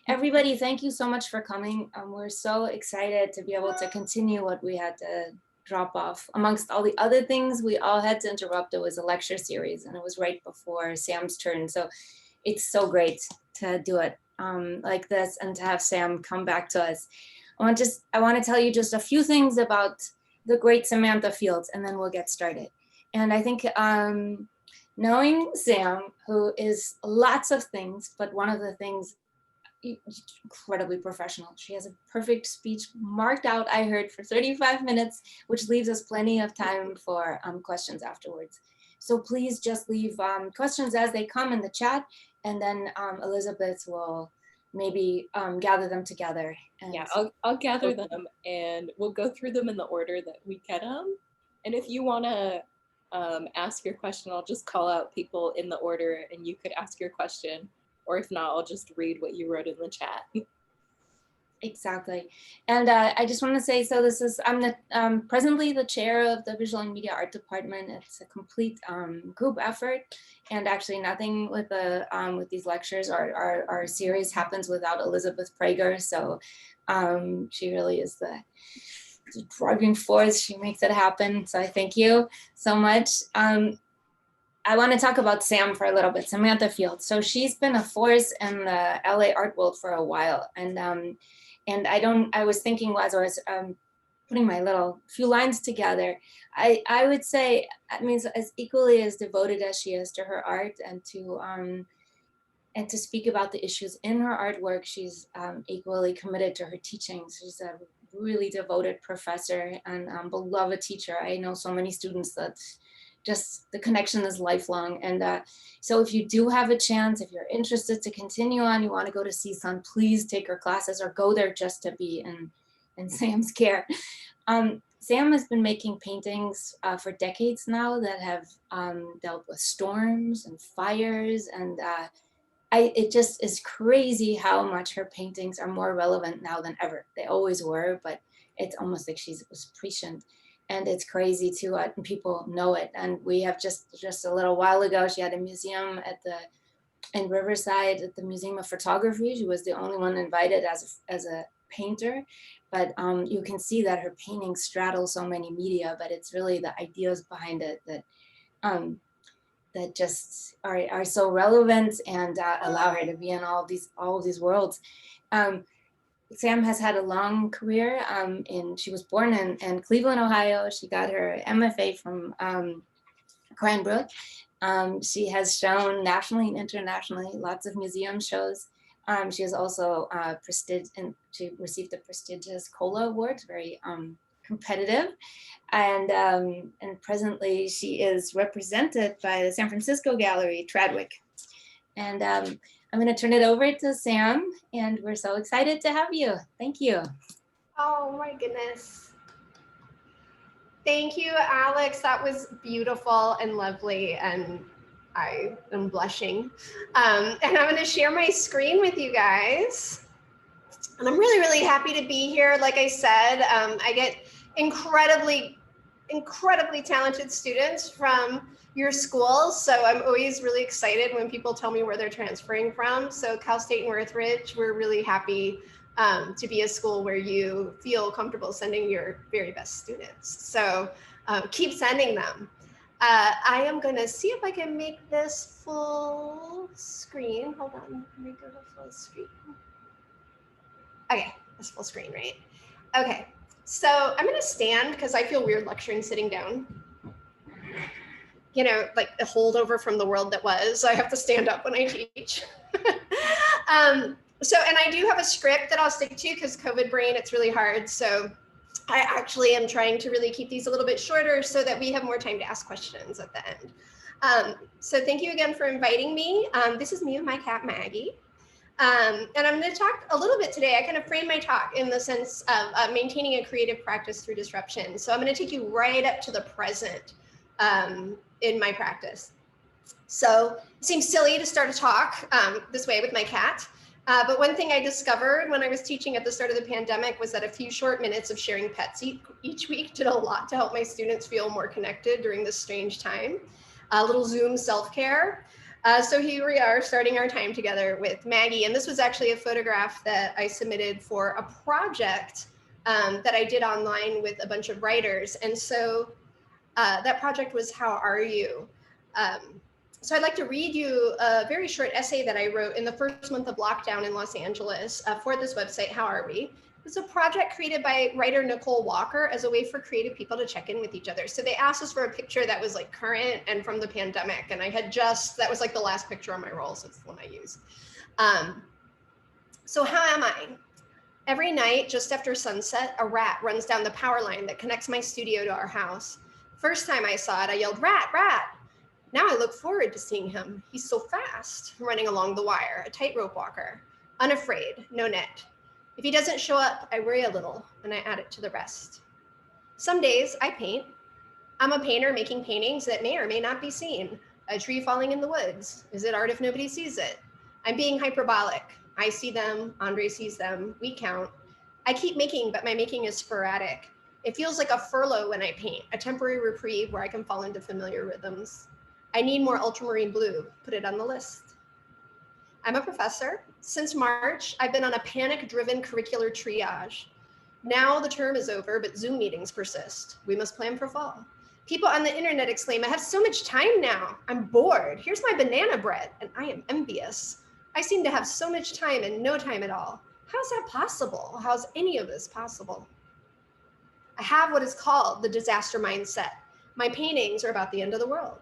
Everybody, thank you so much for coming. We're so excited to be able to continue what we had to drop off. Amongst all the other things we all had to interrupt, it was a lecture series, and it was right before Sam's turn. So it's so great to do it like this and to have Sam come back to us. I want to tell you just a few things about the great Samantha Fields, and then we'll get started. And I think knowing Sam, who is lots of things, but one of the things, incredibly professional. She has a perfect speech marked out, I heard, for 35 minutes, which leaves us plenty of time for questions afterwards. So please just leave questions as they come in the chat, and then Elizabeth will maybe gather them together. And yeah, I'll gather them, and we'll go through them in the order that we get them. And if you want to ask your question, I'll just call out people in the order, and you could ask your question. Or if not, I'll just read what you wrote in the chat. Exactly. And I just want to say, so this is, I'm presently the chair of the Visual and Media Art Department. It's a complete group effort, and actually nothing with these lectures or our series happens without Elizabeth Prager. So she really is the driving force. She makes it happen. So I thank you so much. I want to talk about Sam for a little bit, Samantha Fields. So she's been a force in the LA art world for a while. And I was thinking as I was putting my little few lines together, I would say, I mean, as equally as devoted as she is to her art and to speak about the issues in her artwork, she's equally committed to her teachings. She's a really devoted professor and beloved teacher. I know so many students that just the connection is lifelong. And so if you do have a chance, if you're interested to continue on, you want to go to CSUN, please take her classes or go there just to be in Sam's care. Sam has been making paintings for decades now that have dealt with storms and fires. And it just is crazy how much her paintings are more relevant now than ever. They always were, but it's almost like she was prescient. And it's crazy too, and people know it. And we have just a little while ago, she had a museum in Riverside at the Museum of Photography. She was the only one invited as a painter, but you can see that her paintings straddle so many media, but it's really the ideas behind it that just are so relevant and allow her to be in all of these worlds. Sam has had a long career. She was born in Cleveland, Ohio. She got her MFA from Cranbrook. She has shown nationally and internationally, lots of museum shows. She has also she received the prestigious COLA Award, very competitive. And presently she is represented by the San Francisco Gallery, Tradwick. And I'm going to turn it over to Sam, and we're so excited to have you. Thank you. Oh my goodness. Thank you, Alex. That was beautiful and lovely, and I am blushing. And I'm going to share my screen with you guys. And I'm really, really happy to be here. Like I said, I get incredibly talented students from your schools. So I'm always really excited when people tell me where they're transferring from. So Cal State Northridge, we're really happy to be a school where you feel comfortable sending your very best students. So keep sending them. I am gonna see if I can make this full screen. Hold on, let me go to full screen. Okay, that's full screen, right? Okay, so I'm gonna stand because I feel weird lecturing sitting down. You know, like a holdover from the world that was. So I have to stand up when I teach. And I do have a script that I'll stick to because COVID brain, it's really hard. So I actually am trying to really keep these a little bit shorter so that we have more time to ask questions at the end. So thank you again for inviting me. This is me and my cat, Maggie. And I'm going to talk a little bit today. I kind of frame my talk in the sense of maintaining a creative practice through disruption. So I'm going to take you right up to the present in my practice. So it seems silly to start a talk this way with my cat. But one thing I discovered when I was teaching at the start of the pandemic was that a few short minutes of sharing pets each week did a lot to help my students feel more connected during this strange time. A little Zoom self-care. So here we are starting our time together with Maggie. And this was actually a photograph that I submitted for a project that I did online with a bunch of writers. And so that project was How Are You? So I'd like to read you a very short essay that I wrote in the first month of lockdown in Los Angeles for this website, How Are We? It's a project created by writer Nicole Walker as a way for creative people to check in with each other. So they asked us for a picture that was like current and from the pandemic. And I had that was like the last picture on my roll, so it's the one I use. So how am I? Every night, just after sunset, a rat runs down the power line that connects my studio to our house. First time I saw it, I yelled, "Rat, rat!" Now I look forward to seeing him. He's so fast, running along the wire, a tightrope walker, unafraid, no net. If he doesn't show up, I worry a little, and I add it to the rest. Some days I paint. I'm a painter making paintings that may or may not be seen. A tree falling in the woods. Is it art if nobody sees it? I'm being hyperbolic. I see them, Andre sees them, we count. I keep making, but my making is sporadic. It feels like a furlough when I paint, a temporary reprieve where I can fall into familiar rhythms. I need more ultramarine blue, put it on the list. I'm a professor. Since March, I've been on a panic-driven curricular triage. Now the term is over, but Zoom meetings persist. We must plan for fall. People on the internet exclaim, I have so much time now. I'm bored. Here's my banana bread, and I am envious. I seem to have so much time and no time at all. How's that possible? How's any of this possible? I have what is called the disaster mindset. My paintings are about the end of the world.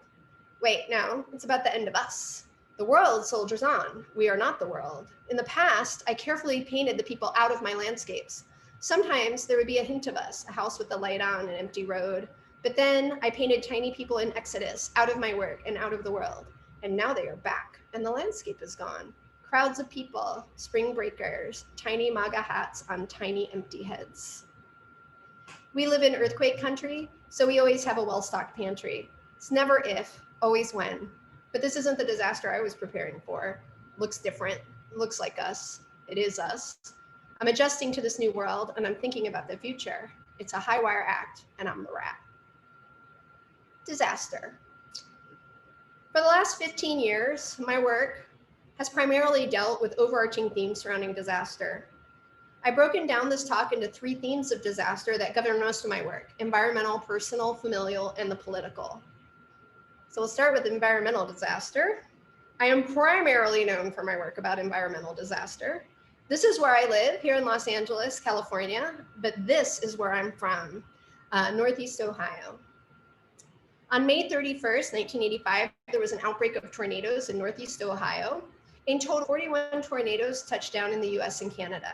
Wait, no, it's about the end of us. The world soldiers on. We are not the world. In the past, I carefully painted the people out of my landscapes. Sometimes there would be a hint of us, a house with the light on, an empty road. But then I painted tiny people in exodus, out of my work and out of the world. And now they are back, and the landscape is gone. Crowds of people, spring breakers, tiny MAGA hats on tiny empty heads. We live in earthquake country, so we always have a well-stocked pantry. It's never if, always when. But this isn't the disaster I was preparing for. Looks different, looks like us. It is us. I'm adjusting to this new world and I'm thinking about the future. It's a high wire act and I'm the rat. Disaster. For the last 15 years, my work has primarily dealt with overarching themes surrounding disaster. I've broken down this talk into 3 themes of disaster that govern most of my work: environmental, personal, familial, and the political. So we'll start with environmental disaster. I am primarily known for my work about environmental disaster. This is where I live, here in Los Angeles, California, but this is where I'm from, Northeast Ohio. On May 31st, 1985, there was an outbreak of tornadoes in Northeast Ohio. In total, 41 tornadoes touched down in the US and Canada,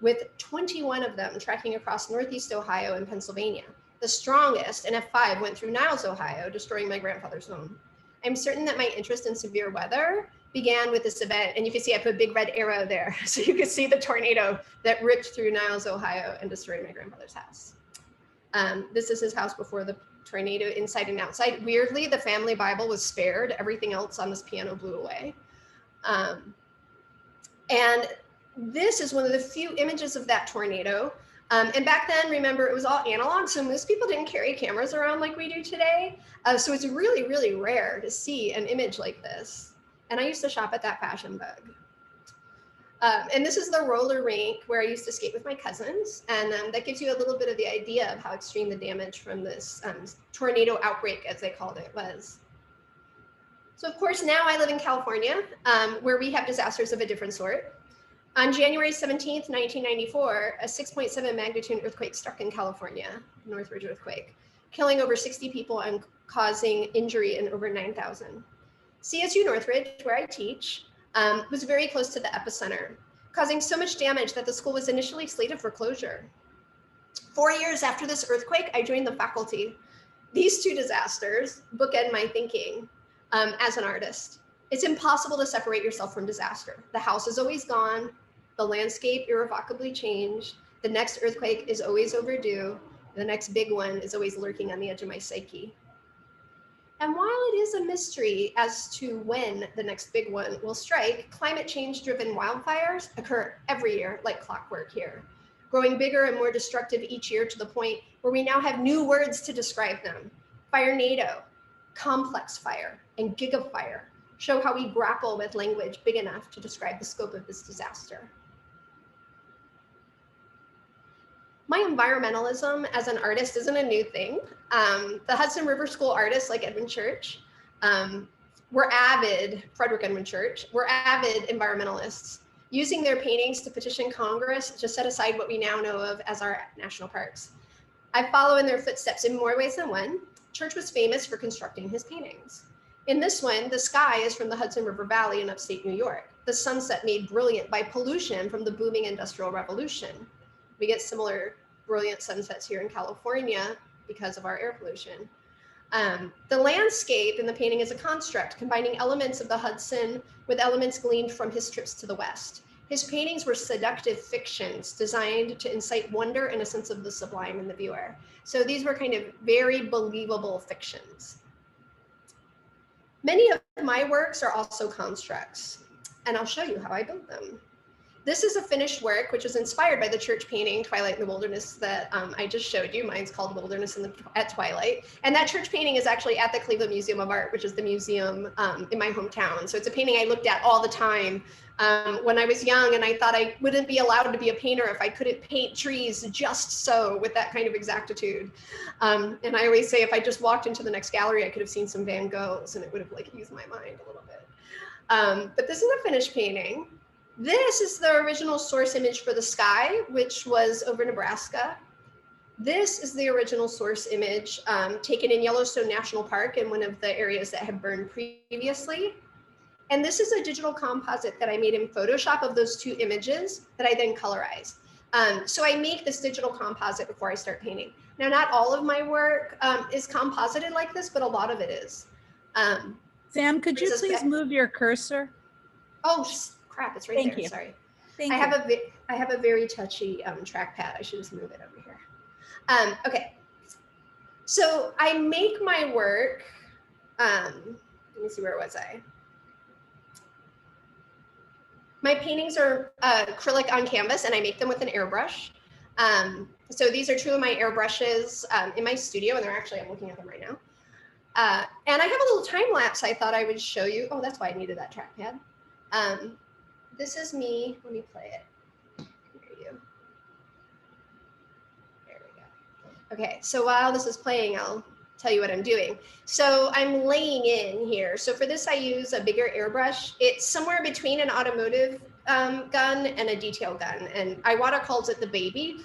with 21 of them tracking across Northeast Ohio and Pennsylvania. The strongest, an F5, went through Niles, Ohio, destroying my grandfather's home. I'm certain that my interest in severe weather began with this event, and you can see I put a big red arrow there, so you can see the tornado that ripped through Niles, Ohio, and destroyed my grandfather's house. This is his house before the tornado, inside and outside. Weirdly, the family Bible was spared. Everything else on this piano blew away. And this is one of the few images of that tornado. And back then, remember, it was all analog, so most people didn't carry cameras around like we do today. So it's really, really rare to see an image like this. And I used to shop at that Fashion Bug. And this is the roller rink where I used to skate with my cousins. And that gives you a little bit of the idea of how extreme the damage from this tornado outbreak, as they called it, was. So of course, now I live in California, where we have disasters of a different sort. On January 17th, 1994, a 6.7 magnitude earthquake struck in California, Northridge earthquake, killing over 60 people and causing injury in over 9,000. CSU Northridge, where I teach, was very close to the epicenter, causing so much damage that the school was initially slated for closure. 4 years after this earthquake, I joined the faculty. These 2 disasters bookend my thinking as an artist. It's impossible to separate yourself from disaster. The house is always gone. The landscape irrevocably changed. The next earthquake is always overdue. The next big one is always lurking on the edge of my psyche. And while it is a mystery as to when the next big one will strike, climate change-driven wildfires occur every year like clockwork here, growing bigger and more destructive each year to the point where we now have new words to describe them: firenado, complex fire, and gigafire. show how we grapple with language big enough to describe the scope of this disaster. My environmentalism as an artist isn't a new thing. The Hudson River School artists like Edmund Church were avid, Frederick Edmund Church, were avid environmentalists, using their paintings to petition Congress to set aside what we now know of as our national parks. I follow in their footsteps in more ways than one. Church was famous for constructing his paintings. In this one, the sky is from the Hudson River Valley in upstate New York, the sunset made brilliant by pollution from the booming Industrial Revolution. We get similar brilliant sunsets here in California because of our air pollution. The landscape in the painting is a construct combining elements of the Hudson with elements gleaned from his trips to the West. His paintings were seductive fictions designed to incite wonder and a sense of the sublime in the viewer. So these were kind of very believable fictions. Many of my works are also constructs, and I'll show you how I build them. This is a finished work, which was inspired by the church painting, Twilight in the Wilderness, that I just showed you. Mine's called Wilderness at Twilight. And that church painting is actually at the Cleveland Museum of Art, which is the museum in my hometown. So it's a painting I looked at all the time when I was young, and I thought I wouldn't be allowed to be a painter if I couldn't paint trees just so with that kind of exactitude. And I always say if I just walked into the next gallery, I could have seen some Van Goghs and it would have like used my mind a little bit. But this is a finished painting. This is the original source image for the sky, which was over Nebraska. This is the original source image taken in Yellowstone National Park in one of the areas that had burned previously. And this is a digital composite that I made in Photoshop of those two images that I then colorized. So I make this digital composite before I start painting. Now, not all of my work is composited like this, but a lot of it is. Sam, could you please move your cursor? Oh, crap, it's right Thank there, you. sorry. Thank I you. have a very touchy trackpad. I should just move it over here. Okay, so I make my work, let me see, where was I? My paintings are acrylic on canvas and I make them with an airbrush. So these are two of my airbrushes in my studio, and they're actually, I'm looking at them right now. And I have a little time lapse I thought I would show you. Oh, that's why I needed that trackpad. This is me, let me play it. There we go. Okay, so while this is playing, I'll tell you what I'm doing. So I'm laying in here. So for this, I use a bigger airbrush. It's somewhere between an automotive gun and a detail gun. And Iwata calls it the baby.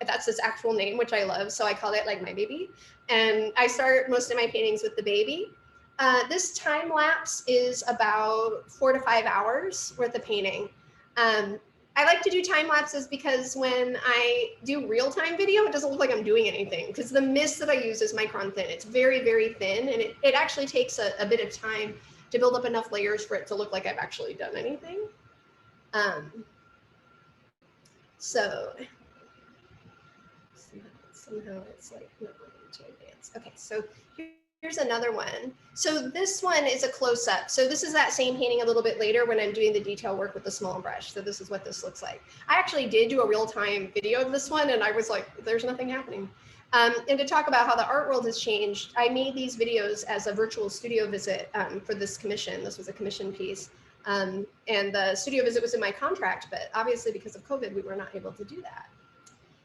That's its actual name, which I love. So I call it like my baby. And I start most of my paintings with the baby. This time lapse is about 4 to 5 hours worth of painting. I like to do time lapses because when I do real-time video, it doesn't look like I'm doing anything because the mist that I use is micron thin. It's very, very thin, and it actually takes a bit of time to build up enough layers for it to look like I've actually done anything. So somehow it's like not too advanced. Okay, so here's another one. So this one is a close-up. So this is that same painting a little bit later when I'm doing the detail work with the small brush. So this is what this looks like. I actually did do a real-time video of this one, and I was like, there's nothing happening. And to talk about how the art world has changed, I made these videos as a virtual studio visit for this commission. This was a commission piece. And the studio visit was in my contract, but obviously because of COVID, we were not able to do that.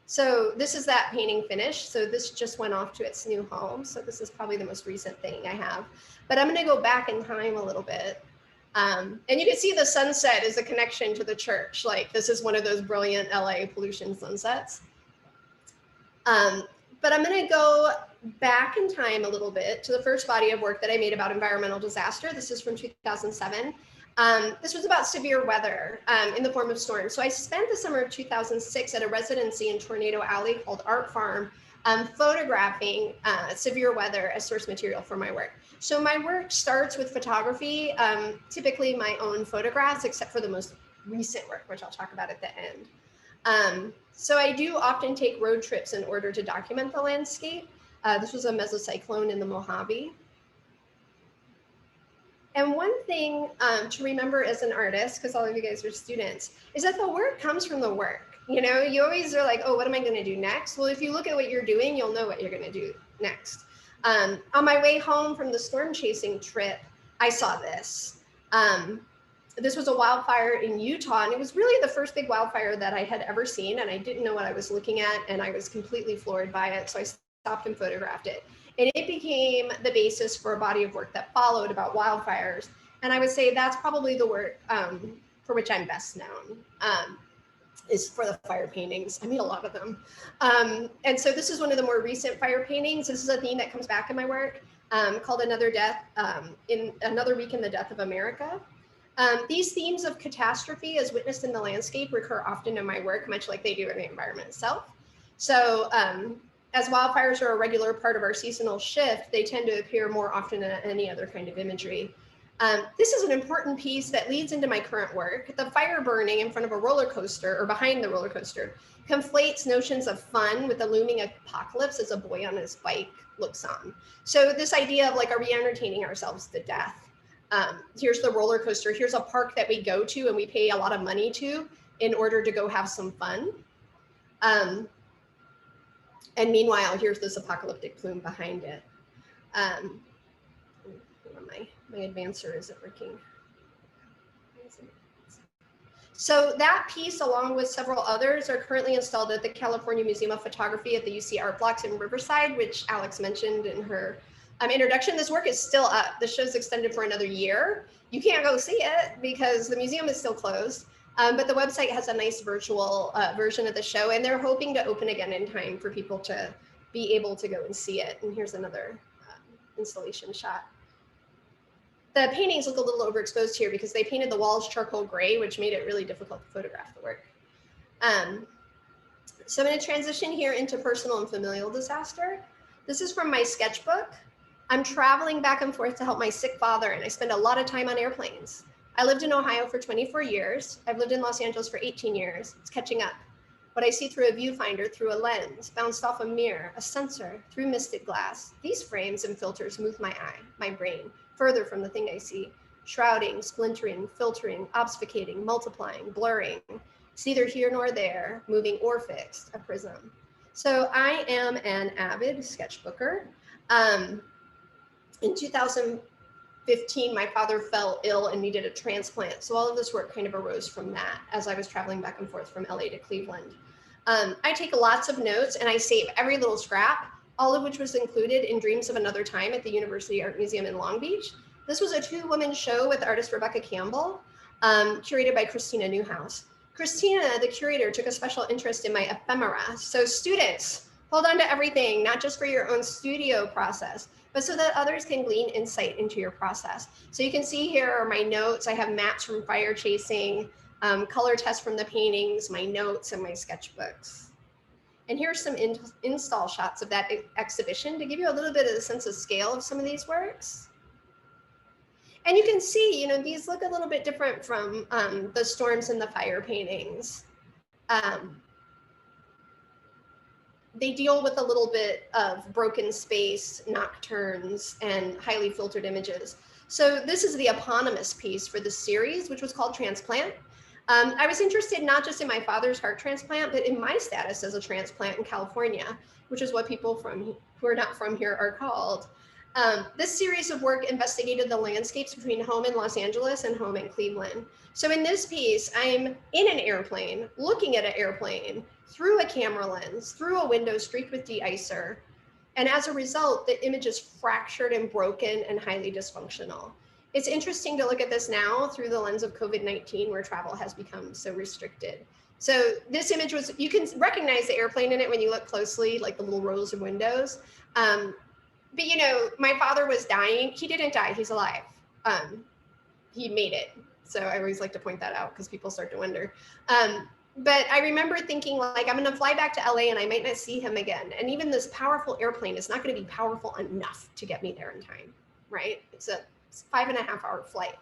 So this is that painting finished. So this just went off to its new home. So this is probably the most recent thing I have. But I'm going to go back in time a little bit. And you can see the sunset is a connection to the church. Like this is one of those brilliant LA pollution sunsets. But I'm going to go back in time a little bit to the first body of work that I made about environmental disaster. This is from 2007. This was about severe weather in the form of storms. So I spent the summer of 2006 at a residency in Tornado Alley called Art Farm, photographing severe weather as source material for my work. So my work starts with photography, typically my own photographs, except for the most recent work, which I'll talk about at the end. So I do often take road trips in order to document the landscape. This was a mesocyclone in the Mojave. And one thing to remember as an artist, because all of you guys are students, is that the work comes from the work. You know, you always are like, oh, what am I going to do next? Well, if you look at what you're doing, you'll know what you're going to do next. On my way home from the storm chasing trip, I saw this. This was a wildfire in Utah, and it was really the first big wildfire that I had ever seen, and I didn't know what I was looking at, and I was completely floored by it, so I stopped and photographed it. And it became the basis for a body of work that followed about wildfires, and I would say that's probably the work for which I'm best known, is for the fire paintings. I made a lot of them. And so this is one of the more recent fire paintings. This is a theme that comes back in my work, called Another Death, in Another Week in the Death of America. These themes of catastrophe as witnessed in the landscape recur often in my work, much like they do in the environment itself. So as wildfires are a regular part of our seasonal shift, they tend to appear more often than any other kind of imagery. This is an important piece that leads into my current work. The fire burning in front of a roller coaster, or behind the roller coaster, conflates notions of fun with the looming apocalypse as a boy on his bike looks on. So this idea of like, are we entertaining ourselves to death? Here's the roller coaster. Here's a park that we go to and we pay a lot of money to in order to go have some fun. And meanwhile, here's this apocalyptic plume behind it. My advancer isn't working. So that piece, along with several others, are currently installed at the California Museum of Photography at the UC Art Blocks in Riverside, which Alex mentioned in her introduction. This work is still up. The show's extended for another year. You can't go see it because the museum is still closed, but the website has a nice virtual version of the show, and they're hoping to open again in time for people to be able to go and see it. And here's another installation shot. The paintings look a little overexposed here because they painted the walls charcoal gray, which made it really difficult to photograph the work. So I'm going to transition here into personal and familial disaster. This is from my sketchbook. I'm traveling back and forth to help my sick father, and I spend a lot of time on airplanes. I lived in Ohio for 24 years. I've lived in Los Angeles for 18 years. It's catching up. What I see through a viewfinder, through a lens, bounced off a mirror, a sensor, through misted glass. These frames and filters move my eye, my brain, further from the thing I see, shrouding, splintering, filtering, obfuscating, multiplying, blurring. It's neither here nor there, moving or fixed, a prism. So I am an avid sketchbooker. In 2015, my father fell ill and needed a transplant. So all of this work kind of arose from that as I was traveling back and forth from LA to Cleveland. I take lots of notes and I save every little scrap, all of which was included in Dreams of Another Time at the University Art Museum in Long Beach. This was a 2-woman show with artist Rebecca Campbell, curated by Christina Newhouse. Christina, the curator, took a special interest in my ephemera. So students, hold on to everything, not just for your own studio process, but so that others can glean insight into your process. So you can see here are my notes. I have maps from fire chasing, color tests from the paintings, my notes, and my sketchbooks. And here's some install shots of that exhibition to give you a little bit of the sense of scale of some of these works. And you can see, you know, these look a little bit different from the storms and the fire paintings. They deal with a little bit of broken space, nocturnes, and highly filtered images. So this is the eponymous piece for the series, which was called Transplant. I was interested not just in my father's heart transplant, but in my status as a transplant in California, which is what people who are not from here are called. This series of work investigated the landscapes between home in Los Angeles and home in Cleveland. So in this piece, I'm in an airplane, looking at an airplane, through a camera lens, through a window streaked with de-icer. And as a result, the image is fractured and broken and highly dysfunctional. It's interesting to look at this now through the lens of COVID-19, where travel has become so restricted. So this image was, you can recognize the airplane in it when you look closely, like the little rows of windows. But you know, my father was dying. He didn't die, he's alive. He made it. So I always like to point that out because people start to wonder. But I remember thinking like, I'm gonna fly back to LA and I might not see him again. And even this powerful airplane is not gonna be powerful enough to get me there in time, right? It's a 5.5-hour flight.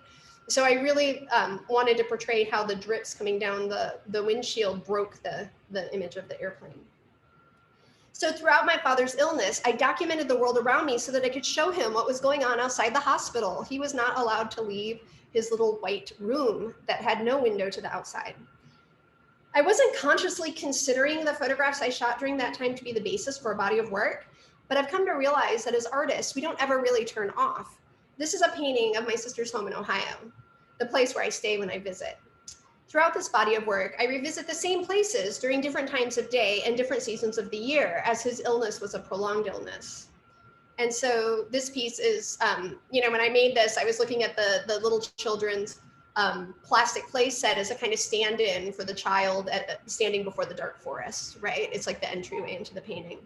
So I really wanted to portray how the drips coming down the windshield broke the image of the airplane. So throughout my father's illness, I documented the world around me so that I could show him what was going on outside the hospital. He was not allowed to leave his little white room that had no window to the outside. I wasn't consciously considering the photographs I shot during that time to be the basis for a body of work, but I've come to realize that as artists, we don't ever really turn off. This is a painting of my sister's home in Ohio. the place where I stay when I visit. Throughout this body of work, I revisit the same places during different times of day and different seasons of the year, as his illness was a prolonged illness. And so this piece is, when I made this, I was looking at the little children's plastic play set as a kind of stand-in for the child standing before the dark forest, right? It's like the entryway into the painting.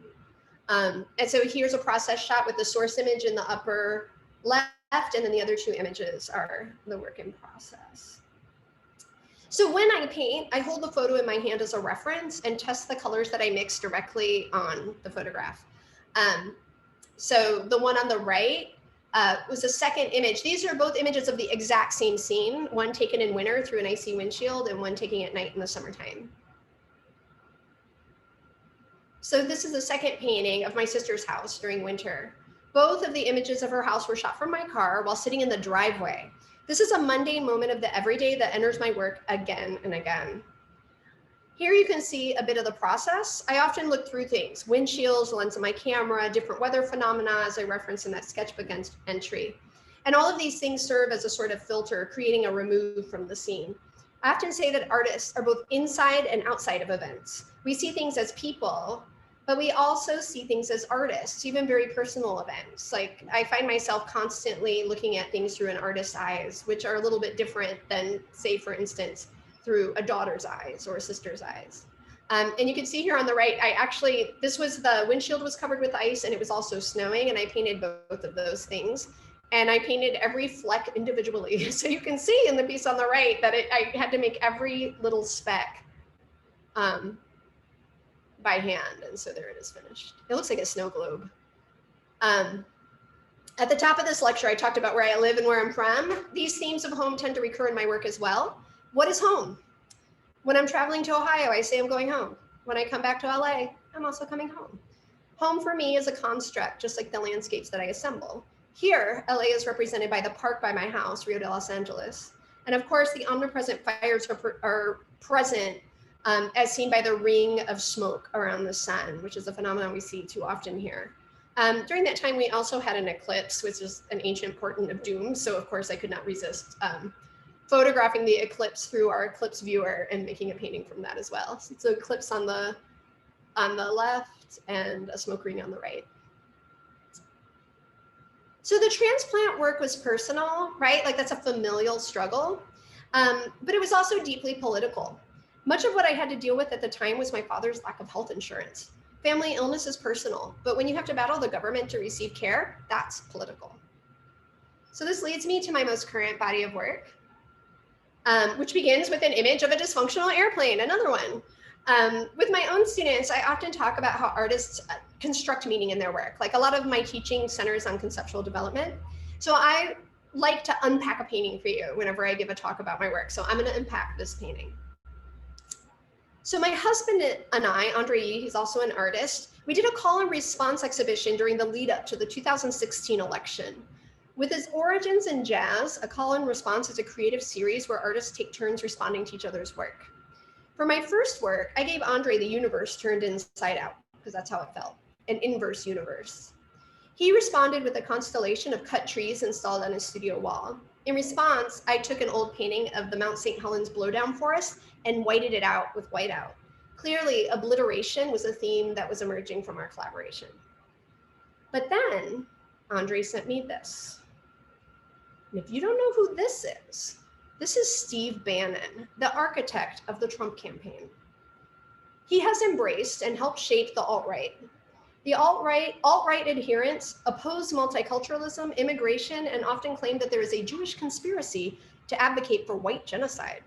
And so here's a process shot with the source image in the upper left, and then the other two images are the work in process. So when I paint, I hold the photo in my hand as a reference and test the colors that I mix directly on the photograph. So the one on the right was a second image. These are both images of the exact same scene, one taken in winter through an icy windshield and one taken at night in the summertime. So this is the second painting of my sister's house during winter. Both of the images of her house were shot from my car while sitting in the driveway. This is a mundane moment of the everyday that enters my work again and again. Here you can see a bit of the process. I often look through things, windshields, the lens of my camera, different weather phenomena, as I referenced in that sketchbook entry. And all of these things serve as a sort of filter, creating a remove from the scene. I often say that artists are both inside and outside of events. We see things as people, but we also see things as artists, even very personal events. Like I find myself constantly looking at things through an artist's eyes, which are a little bit different than, say, for instance, through a daughter's eyes or a sister's eyes. And you can see here on the right, the windshield was covered with ice and it was also snowing, and I painted both of those things. And I painted every fleck individually. So you can see in the piece on the right that I had to make every little speck by hand. And so there it is finished. It looks like a snow globe. At the top of this lecture, I talked about where I live and where I'm from. These themes of home tend to recur in my work as well. What is home? When I'm traveling to Ohio, I say I'm going home. When I come back to LA, I'm also coming home. Home for me is a construct, just like the landscapes that I assemble. Here, LA is represented by the park by my house, Rio de Los Angeles. And of course, the omnipresent fires are present as seen by the ring of smoke around the sun, which is a phenomenon we see too often here. During that time, we also had an eclipse, which is an ancient portent of doom. So of course, I could not resist photographing the eclipse through our eclipse viewer and making a painting from that as well. So it's an eclipse on the left and a smoke ring on the right. So the transplant work was personal, right? Like that's a familial struggle, but it was also deeply political. Much of what I had to deal with at the time was my father's lack of health insurance. Family illness is personal, but when you have to battle the government to receive care, that's political. So this leads me to my most current body of work, which begins with an image of a dysfunctional airplane, another one. With my own students, I often talk about how artists construct meaning in their work. Like a lot of my teaching centers on conceptual development. So I like to unpack a painting for you whenever I give a talk about my work. So I'm going to unpack this painting. So my husband and I, Andre, he's also an artist, we did a call and response exhibition during the lead up to the 2016 election. With its origins in jazz, a call and response is a creative series where artists take turns responding to each other's work. For my first work, I gave Andre the universe turned inside out, because that's how it felt, an inverse universe. He responded with a constellation of cut trees installed on his studio wall. In response, I took an old painting of the Mount St. Helens blowdown forest and whited it out with whiteout. Clearly, obliteration was a theme that was emerging from our collaboration. But then Andre sent me this. And if you don't know who this is Steve Bannon, the architect of the Trump campaign. He has embraced and helped shape the alt-right. The alt-right adherents oppose multiculturalism, immigration, and often claim that there is a Jewish conspiracy to advocate for white genocide.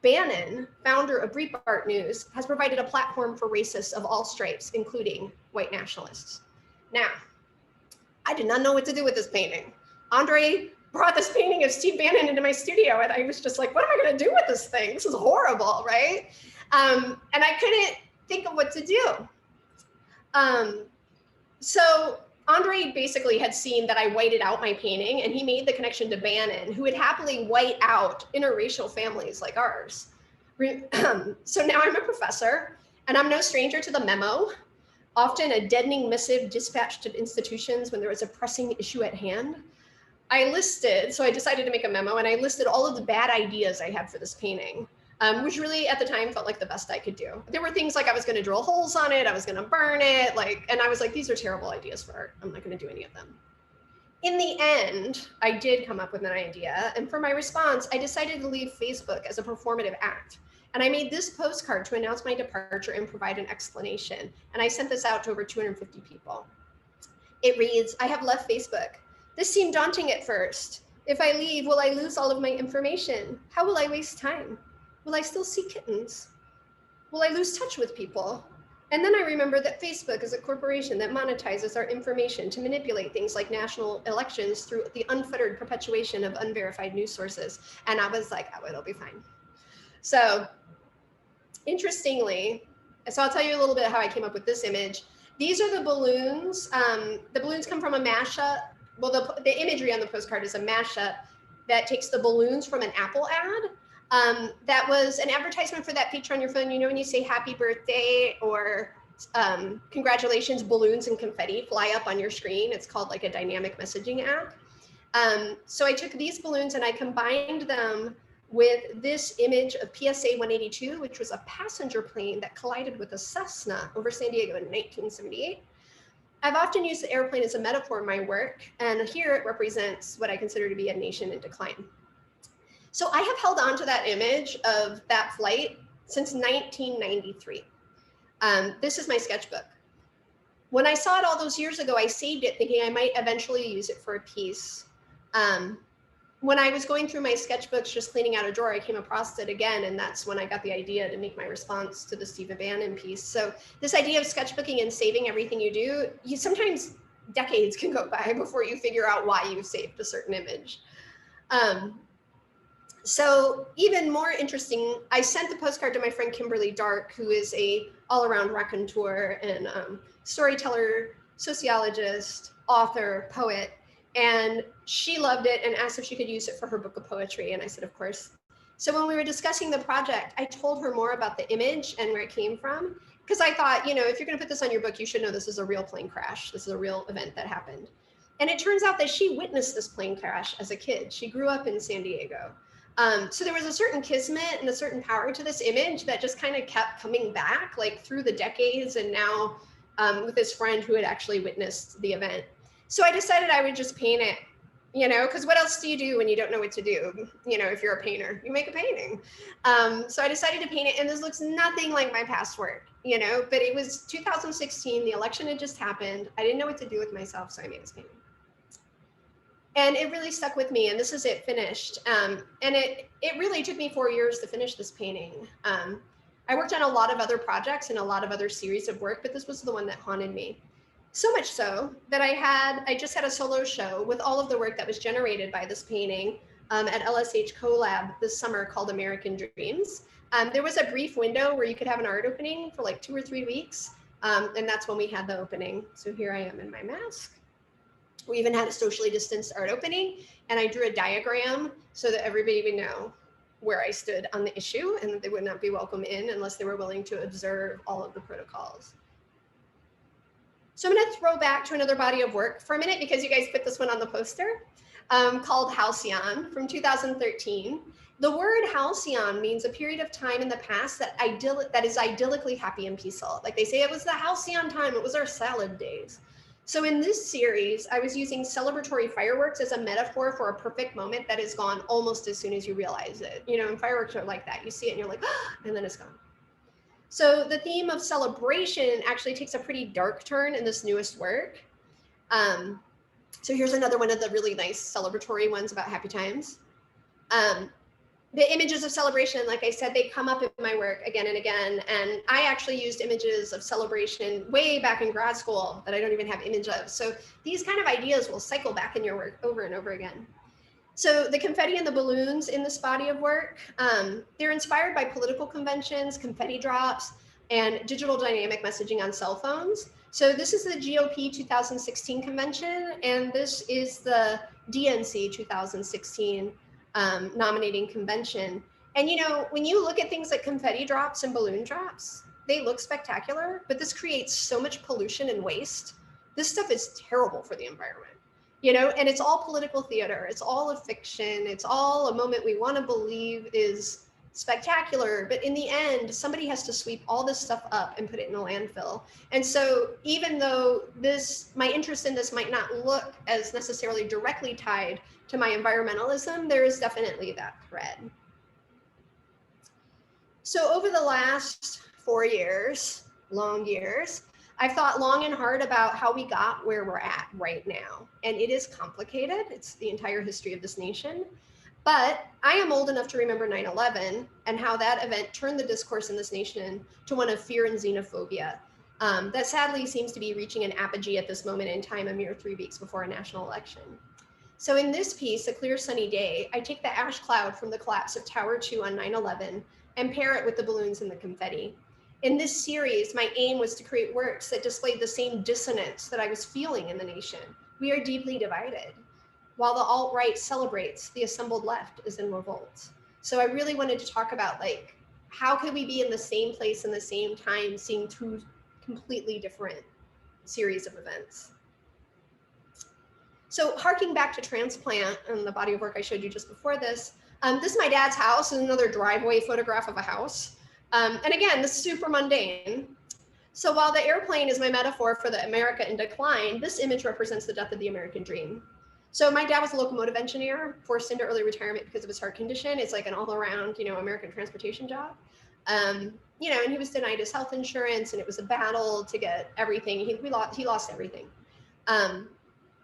Bannon, founder of Breitbart News, has provided a platform for racists of all stripes, including white nationalists. Now, I did not know what to do with this painting. Andre brought this painting of Steve Bannon into my studio, and I was just like, what am I going to do with this thing? This is horrible, right? And I couldn't think of what to do. So Andre basically had seen that I whited out my painting, and he made the connection to Bannon, who would happily white out interracial families like ours. So now I'm a professor, and I'm no stranger to the memo, often a deadening missive dispatched to institutions when there was a pressing issue at hand. I decided to make a memo, and I listed all of the bad ideas I had for this painting, which really at the time felt like the best I could do. There were things like I was going to drill holes on it, I was going to burn it, and I was like, these are terrible ideas for art. I'm not going to do any of them. In the end, I did come up with an idea, and for my response, I decided to leave Facebook as a performative act. And I made this postcard to announce my departure and provide an explanation. And I sent this out to over 250 people. It reads, I have left Facebook. This seemed daunting at first. If I leave, will I lose all of my information? How will I waste time? Will I still see kittens? Will I lose touch with people? And then I remembered that Facebook is a corporation that monetizes our information to manipulate things like national elections through the unfettered perpetuation of unverified news sources. And I was like, oh, it'll be fine. So interestingly, so I'll tell you a little bit how I came up with this image. These are the balloons. The balloons come from a mashup. Well, the imagery on the postcard is a mashup that takes the balloons from an Apple ad. That was an advertisement for that feature on your phone. You know, when you say happy birthday or congratulations, balloons and confetti fly up on your screen. It's called like a dynamic messaging app. So I took these balloons and I combined them with this image of PSA 182, which was a passenger plane that collided with a Cessna over San Diego in 1978. I've often used the airplane as a metaphor in my work, and here it represents what I consider to be a nation in decline. So I have held on to that image of that flight since 1993. This is my sketchbook. When I saw it all those years ago, I saved it thinking I might eventually use it for a piece. When I was going through my sketchbooks, just cleaning out a drawer, I came across it again, and that's when I got the idea to make my response to the Stephen Bannon piece. So this idea of sketchbooking and saving everything you do, sometimes decades can go by before you figure out why you saved a certain image. So even more interesting, I sent the postcard to my friend Kimberly Dark, who is a all-around raconteur and storyteller, sociologist, author, poet. And she loved it and asked if she could use it for her book of poetry. And I said, of course. So when we were discussing the project, I told her more about the image and where it came from. Because I thought, you know, if you're going to put this on your book, you should know this is a real plane crash. This is a real event that happened. And it turns out that she witnessed this plane crash as a kid. She grew up in San Diego. So there was a certain kismet and a certain power to this image that just kind of kept coming back like through the decades, and now with this friend who had actually witnessed the event. So I decided I would just paint it, you know, because what else do you do when you don't know what to do? You know, if you're a painter, you make a painting. So I decided to paint it, and this looks nothing like my past work, you know, but it was 2016, the election had just happened. I didn't know what to do with myself, so I made this painting. And it really stuck with me, and this is it finished. And it really took me 4 years to finish this painting. I worked on a lot of other projects and a lot of other series of work, but this was the one that haunted me. So much so that I just had a solo show with all of the work that was generated by this painting at LSH CoLab this summer called American Dreams. There was a brief window where you could have an art opening for like 2 or 3 weeks. And that's when we had the opening. So here I am in my mask. We even had a socially distanced art opening, and I drew a diagram so that everybody would know where I stood on the issue and that they would not be welcome in unless they were willing to observe all of the protocols. So I'm going to throw back to another body of work for a minute because you guys put this one on the poster called Halcyon from 2013. The word halcyon means a period of time in the past that is idyllically happy and peaceful. Like they say, it was the halcyon time, it was our salad days. So in this series, I was using celebratory fireworks as a metaphor for a perfect moment that is gone almost as soon as you realize it. You know, and fireworks are like that. You see it and you're like, ah, and then it's gone. So the theme of celebration actually takes a pretty dark turn in this newest work. So here's another one of the really nice celebratory ones about happy times. The images of celebration, like I said, they come up in my work again and again. And I actually used images of celebration way back in grad school that I don't even have image of. So these kind of ideas will cycle back in your work over and over again. So the confetti and the balloons in this body of work, they're inspired by political conventions, confetti drops, and digital dynamic messaging on cell phones. So this is the GOP 2016 convention, and this is the DNC 2016 nominating convention. And you know, when you look at things like confetti drops and balloon drops, they look spectacular, but this creates so much pollution and waste. This stuff is terrible for the environment. you know, and it's all political theater. It's all a fiction. It's all a moment we want to believe is spectacular, but in the end, somebody has to sweep all this stuff up and put it in a landfill. And so even though my interest in this might not look as necessarily directly tied to my environmentalism, there is definitely that thread. So over the last 4 years, long years, I've thought long and hard about how we got where we're at right now. And it is complicated. It's the entire history of this nation. But I am old enough to remember 9/11 and how that event turned the discourse in this nation to one of fear and xenophobia that sadly seems to be reaching an apogee at this moment in time, a mere 3 weeks before a national election. So in this piece, A Clear Sunny Day, I take the ash cloud from the collapse of Tower 2 on 9/11 and pair it with the balloons and the confetti. In this series, my aim was to create works that displayed the same dissonance that I was feeling in the nation. We are deeply divided. While the alt-right celebrates, the assembled left is in revolt. So I really wanted to talk about, like, how could we be in the same place in the same time, seeing two completely different series of events? So harking back to transplant and the body of work I showed you just before this, this is my dad's house, and another driveway photograph of a house. And again, this is super mundane. So while the airplane is my metaphor for the America in decline, this image represents the death of the American dream. So my dad was a locomotive engineer, forced into early retirement because of his heart condition. It's like an all-around, you know, American transportation job. You know, and he was denied his health insurance, and it was a battle to get everything. He lost everything.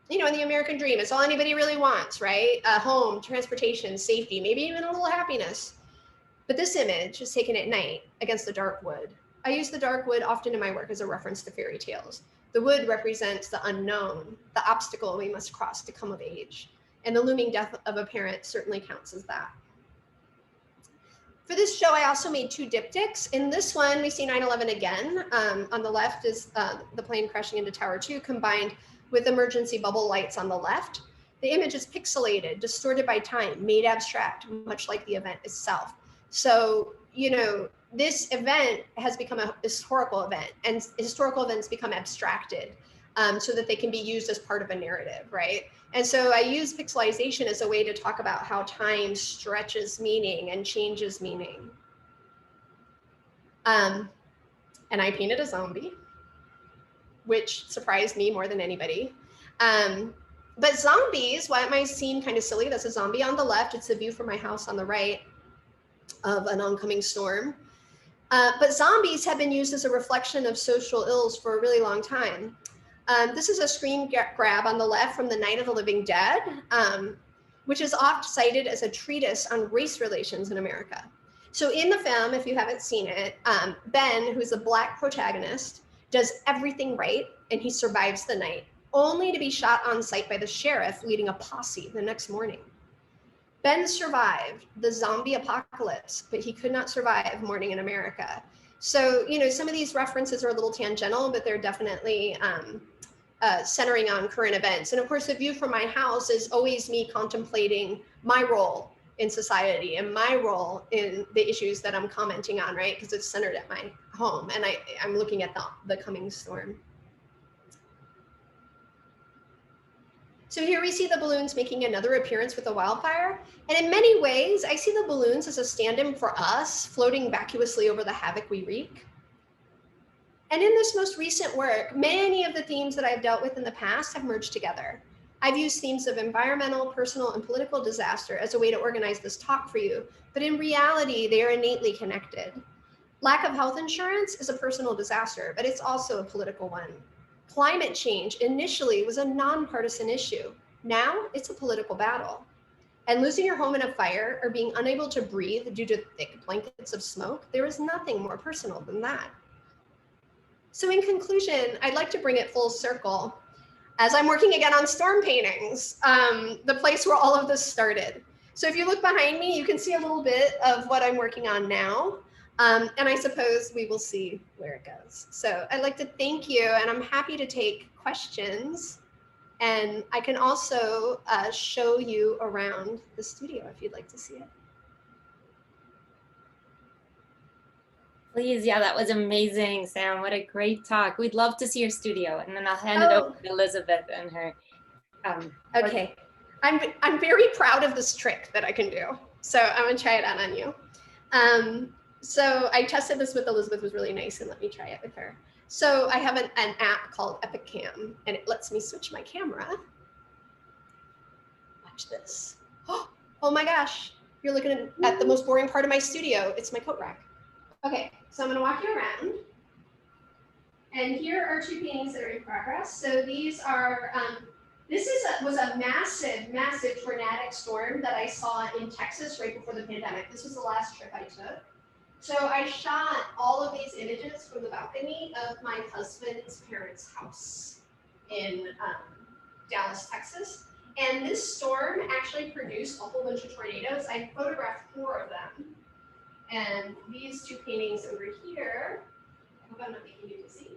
You know, in the American dream, it's all anybody really wants, right? A home, transportation, safety, maybe even a little happiness. But this image is taken at night against the dark wood. I use the dark wood often in my work as a reference to fairy tales. The wood represents the unknown, the obstacle we must cross to come of age. And the looming death of a parent certainly counts as that. For this show, I also made 2 diptychs. In this one, we see 9/11 again. On the left is the plane crashing into Tower 2, combined with emergency bubble lights on the left. The image is pixelated, distorted by time, made abstract, much like the event itself. So, you know, this event has become a historical event, and historical events become abstracted so that they can be used as part of a narrative, right? And so I use pixelization as a way to talk about how time stretches meaning and changes meaning. And I painted a zombie, which surprised me more than anybody. But zombies, why it might seem kind of silly, that's a zombie on the left. It's the view from my house on the right of an oncoming storm. But zombies have been used as a reflection of social ills for a really long time. This is a screen grab on the left from The Night of the Living Dead, which is oft cited as a treatise on race relations in America. So in the film, if you haven't seen it, Ben, who's a Black protagonist, does everything right, and he survives the night, only to be shot on sight by the sheriff leading a posse the next morning. Ben survived the zombie apocalypse, but he could not survive morning in America. So, you know, some of these references are a little tangential, but they're definitely centering on current events. And of course, the view from my house is always me contemplating my role in society and my role in the issues that I'm commenting on, right? Because it's centered at my home, and I'm looking at the coming storm. So here we see the balloons making another appearance with a wildfire. And in many ways, I see the balloons as a stand-in for us, floating vacuously over the havoc we wreak. And in this most recent work, many of the themes that I've dealt with in the past have merged together. I've used themes of environmental, personal, and political disaster as a way to organize this talk for you, but in reality, they are innately connected. Lack of health insurance is a personal disaster, but it's also a political one. Climate change initially was a nonpartisan issue. Now it's a political battle. And losing your home in a fire or being unable to breathe due to thick blankets of smoke, there is nothing more personal than that. So in conclusion, I'd like to bring it full circle as I'm working again on storm paintings, the place where all of this started. So if you look behind me, you can see a little bit of what I'm working on now. And I suppose we will see where it goes. So I'd like to thank you, and I'm happy to take questions. And I can also show you around the studio if you'd like to see it. Please, yeah, that was amazing, Sam. What a great talk. We'd love to see your studio, and then I'll hand it over to Elizabeth and her Okay, I'm very proud of this trick that I can do. So I'm gonna try it out on you. So I tested this with Elizabeth, was really nice, and let me try it with her. So I have an app called Epic Cam, and it lets me switch my camera. Watch this. Oh my gosh, you're looking at the most boring part of my studio. It's my coat rack. Okay, so I'm gonna walk you around. And here are two paintings that are in progress. So these are, this was a massive, massive tornadic storm that I saw in Texas right before the pandemic. This was the last trip I took. So I shot all of these images from the balcony of my husband's parents' house in Dallas, Texas. And this storm actually produced a whole bunch of tornadoes. I photographed 4 of them. And these two paintings over here, I hope I'm not making you dizzy.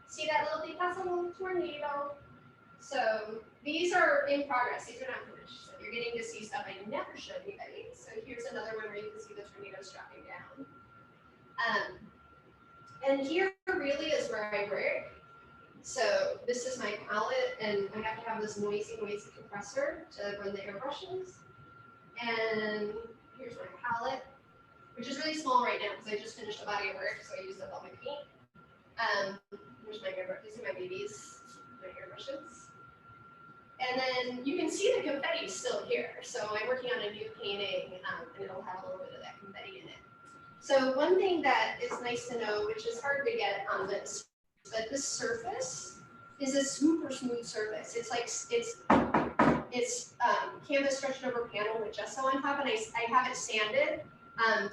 See that little thing? That's a little tornado. So these are in progress. These are not finished. So you're getting to see stuff I never showed anybody. So here's another one where you can see the tornadoes dropping down. And here really is where I work. So this is my palette, and I have to have this noisy compressor to run the airbrushes. And here's my palette, which is really small right now because I just finished a body of work, so I used up all my paint. Here's my airbrush. These are my babies, my airbrushes. And then you can see the confetti still here. So I'm working on a new painting, and it'll have a little bit of that confetti in it. So one thing that is nice to know, which is hard to get on this, but this surface is a super smooth surface. It's like it's canvas stretched over panel with gesso on top, and I have it sanded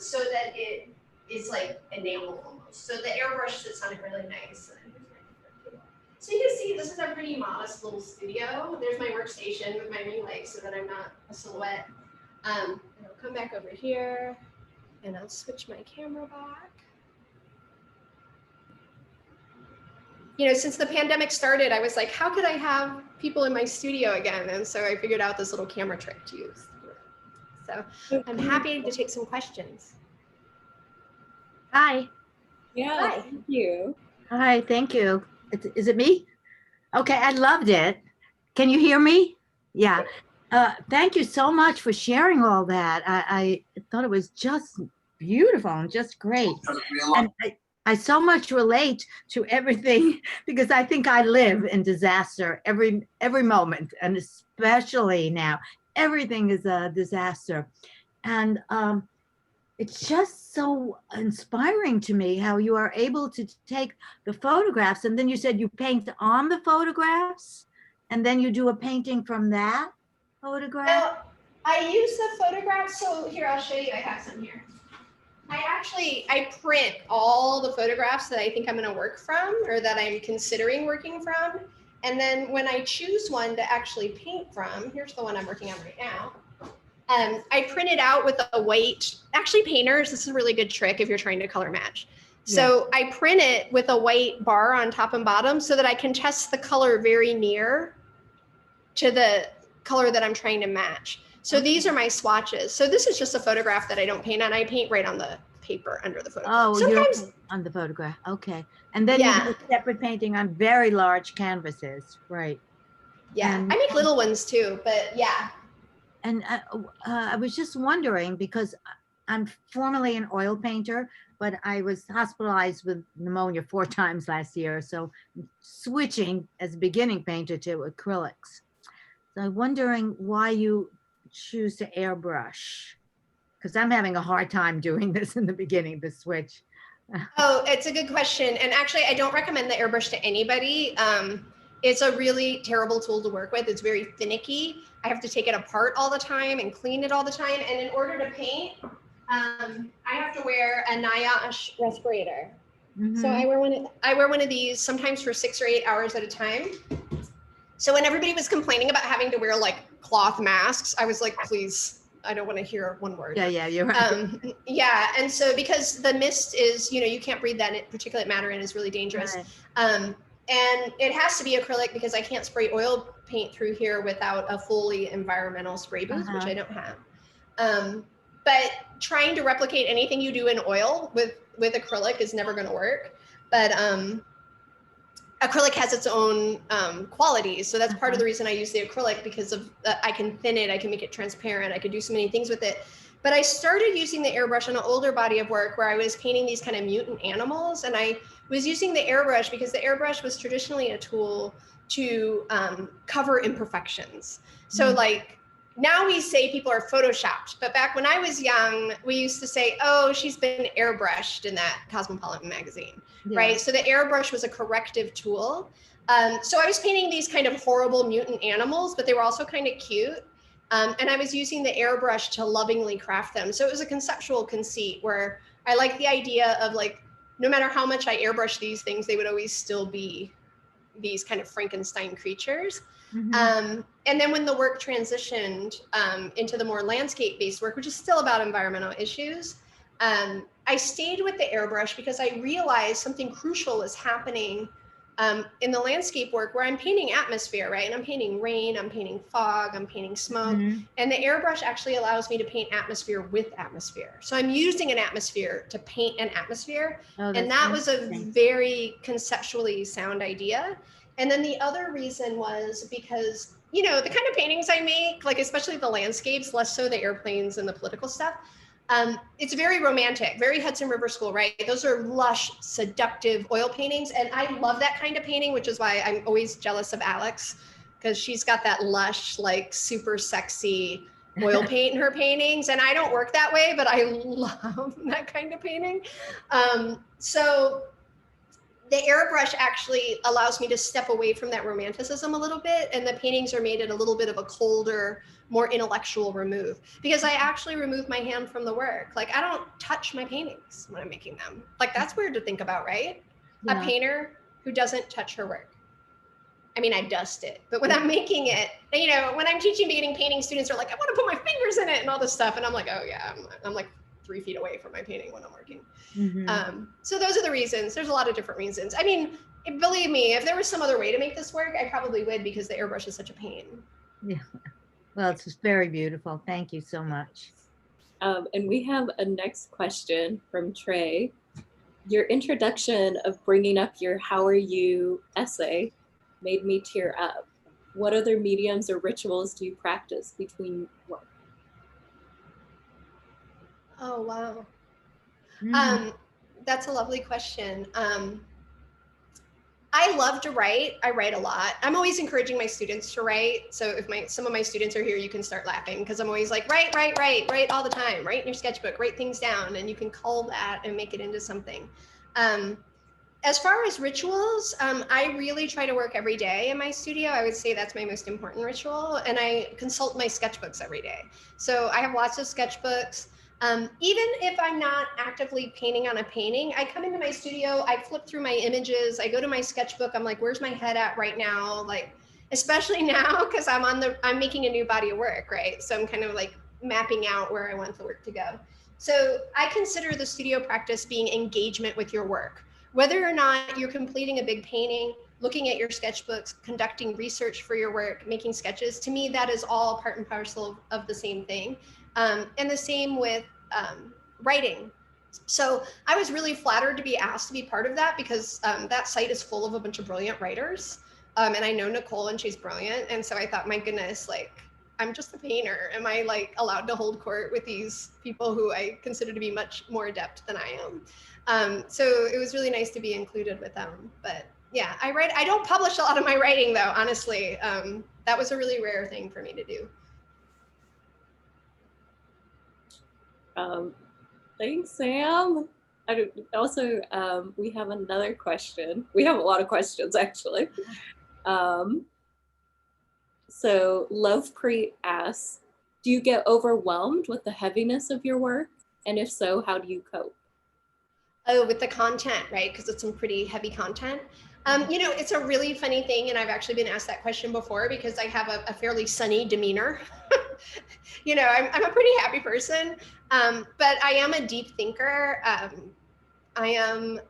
so that it is like enamel almost. So the airbrush sits on it really nice. So you can see this is a pretty modest little studio. There's my workstation with my ring light so that I'm not a silhouette. And I'll come back over here and I'll switch my camera back. You know, since the pandemic started, I was like, how could I have people in my studio again? And so I figured out this little camera trick to use. So I'm happy to take some questions. Hi. Yeah, Hi. thank you. Hi, thank you. Is it me? Okay, I loved it. Can you hear me? Yeah. Thank you so much for sharing all that. I thought it was just beautiful and just great. And I so much relate to everything because I think I live in disaster every moment, and especially now, everything is a disaster. And it's just so inspiring to me how you are able to take the photographs, and then you said you paint on the photographs, and then you do a painting from that photograph. Now, I use the photographs. So here, I'll show you. I have some here. I print all the photographs that I think I'm going to work from, or that I'm considering working from. And then when I choose one to actually paint from, here's the one I'm working on right now. I print it out with a white, actually painters, this is a really good trick if you're trying to color match. So I print it with a white bar on top and bottom so that I can test the color very near to the color that I'm trying to match. So these are my swatches. So this is just a photograph that I don't paint on. I paint right on the paper under the photograph. Oh, sometimes you're on the photograph. Okay. And then you do a separate painting on very large canvases, right? Yeah, I make little ones too, but yeah. And I was just wondering, because I'm formerly an oil painter, but I was hospitalized with pneumonia 4 times last year. So switching as a beginning painter to acrylics. So I'm wondering why you choose to airbrush, because I'm having a hard time doing this in the beginning, the switch. Oh, it's a good question. And actually, I don't recommend the airbrush to anybody. It's a really terrible tool to work with. It's very finicky. I have to take it apart all the time and clean it all the time. And in order to paint, I have to wear a NIOSH respirator. Mm-hmm. So I wear one of these sometimes for 6 or 8 hours at a time. So when everybody was complaining about having to wear like cloth masks, I was like, please, I don't want to hear one word. Yeah, you're right. Yeah, and so because the mist is, you can't breathe that particulate matter in, is really dangerous. Right. And it has to be acrylic because I can't spray oil paint through here without a fully environmental spray booth, which I don't have. But trying to replicate anything you do in oil with acrylic is never going to work. But acrylic has its own qualities. So that's part of the reason I use the acrylic, because of I can thin it, I can make it transparent, I can do so many things with it. But I started using the airbrush on an older body of work where I was painting these kind of mutant animals. And I was using the airbrush because the airbrush was traditionally a tool to cover imperfections. So like now we say people are photoshopped, but back when I was young, we used to say, oh, she's been airbrushed in that Cosmopolitan magazine, right? So the airbrush was a corrective tool. So I was painting these kind of horrible mutant animals, but they were also kind of cute. And I was using the airbrush to lovingly craft them. So it was a conceptual conceit where I like the idea of like, no matter how much I airbrush these things, they would always still be these kind of Frankenstein creatures. And then when the work transitioned into the more landscape-based work, which is still about environmental issues, I stayed with the airbrush because I realized something crucial was happening in the landscape work where I'm painting atmosphere, right? And I'm painting rain, I'm painting fog, I'm painting smoke. And the airbrush actually allows me to paint atmosphere with atmosphere. So I'm using an atmosphere to paint an atmosphere. And that was a very conceptually sound idea. And then the other reason was because, you know, the kind of paintings I make, like especially the landscapes, less so the airplanes and the political stuff, it's very romantic, very Hudson River School, right? Those are lush, seductive oil paintings. And I love that kind of painting, which is why I'm always jealous of Alex, because she's got that lush, like super sexy oil paint in her paintings. And I don't work that way, but I love that kind of painting. So the airbrush actually allows me to step away from that romanticism a little bit, and the paintings are made at a little bit of a colder, more intellectual remove, because I actually remove my hand from the work. Like I don't touch my paintings when I'm making them. Like that's weird to think about, right? A painter who doesn't touch her work. I mean, I dust it, but when I'm making it, you know, when I'm teaching beginning painting, students are like, I want to put my fingers in it and all this stuff. And I'm like, oh yeah, I'm like 3 feet away from my painting when I'm working. So those are the reasons. There's a lot of different reasons. I mean, believe me, if there was some other way to make this work, I probably would, because the airbrush is such a pain. Yeah. Well, it's just very beautiful. Thank you so much. And we have a next question from Trey. Your introduction of bringing up your "How are you" essay made me tear up. What other mediums or rituals do you practice between work? Oh, wow. That's a lovely question. I love to write. I write a lot. I'm always encouraging my students to write. So if some of my students are here, you can start laughing, because I'm always like, write all the time. Write in your sketchbook, write things down, and you can cull that and make it into something. As far as rituals, I really try to work every day in my studio. I would say that's my most important ritual. And I consult my sketchbooks every day. So I have lots of sketchbooks. Even if I'm not actively painting on a painting, I come into my studio, I flip through my images, I go to my sketchbook, I'm like, where's my head at right now? Like, especially now, because I'm making a new body of work, right? So I'm kind of like mapping out where I want the work to go. So I consider the studio practice being engagement with your work. Whether or not you're completing a big painting, looking at your sketchbooks, conducting research for your work, making sketches, to me, that is all part and parcel of the same thing. And the same with writing. So I was really flattered to be asked to be part of that, because that site is full of a bunch of brilliant writers. And I know Nicole, and she's brilliant. And so I thought, my goodness, like, I'm just a painter. Am I like allowed to hold court with these people who I consider to be much more adept than I am? So it was really nice to be included with them. But yeah, I write. I don't publish a lot of my writing, though, honestly. That was a really rare thing for me to do. Thanks, Sam. Also, we have another question. We have a lot of questions, actually. So Lovepreet asks, do you get overwhelmed with the heaviness of your work? And if so, how do you cope? Oh, with the content, right? Because it's some pretty heavy content. You know, it's a really funny thing, and I've actually been asked that question before, because I have a fairly sunny demeanor. You know, I'm a pretty happy person, but I am a deep thinker. I am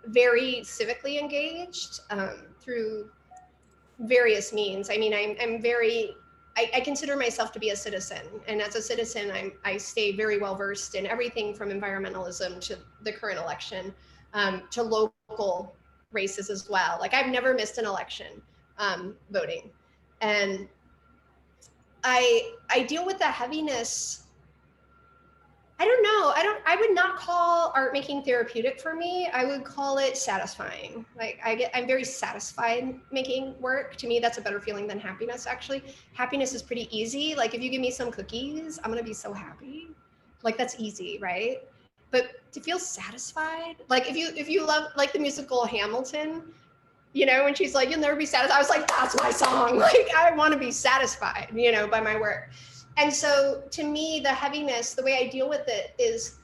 very civically engaged through various means. I mean, I consider myself to be a citizen, and as a citizen, I stay very well versed in everything from environmentalism to the current election, to local races as well. Like I've never missed an election voting. And I deal with the heaviness. I don't know. I would not call art making therapeutic for me. I would call it satisfying. Like I'm very satisfied making work. To me, that's a better feeling than happiness, actually. Happiness is pretty easy. Like if you give me some cookies, I'm gonna be so happy. Like that's easy, right? But to feel satisfied, like if you love like the musical Hamilton, you know, when she's like, you'll never be satisfied. I was like, that's my song. Like I want to be satisfied, you know, by my work. And so to me, the heaviness, the way I deal with it is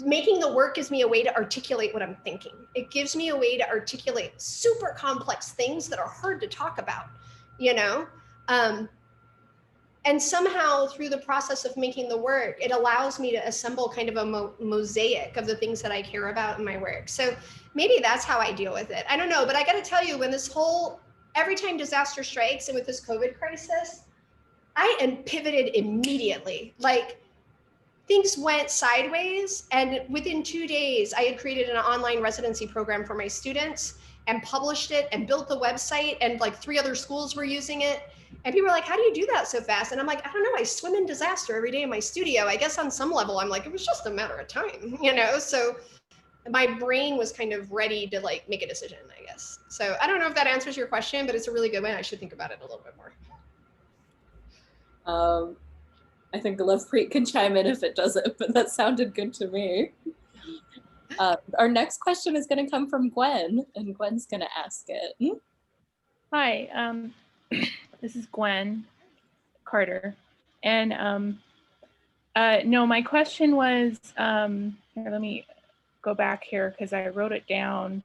making the work gives me a way to articulate what I'm thinking. It gives me a way to articulate super complex things that are hard to talk about, you know? And somehow through the process of making the work, it allows me to assemble kind of a mosaic of the things that I care about in my work. So maybe that's how I deal with it. I don't know, but I got to tell you, when every time disaster strikes and with this COVID crisis, I am pivoted immediately. Like things went sideways, and within 2 days, I had created an online residency program for my students and published it and built the website, and like 3 other schools were using it. And people were like, how do you do that so fast? And I'm like, I don't know, I swim in disaster every day in my studio. I guess on some level, I'm like, it was just a matter of time, you know? So my brain was kind of ready to like make a decision, I guess. So I don't know if that answers your question, but it's a really good one. I should think about it a little bit more. I think Lovepreet can chime in if it doesn't, but that sounded good to me. Our next question is going to come from Gwen, and Gwen's going to ask it. Hi, this is Gwen Carter, and no, my question was, here, let me go back here because I wrote it down.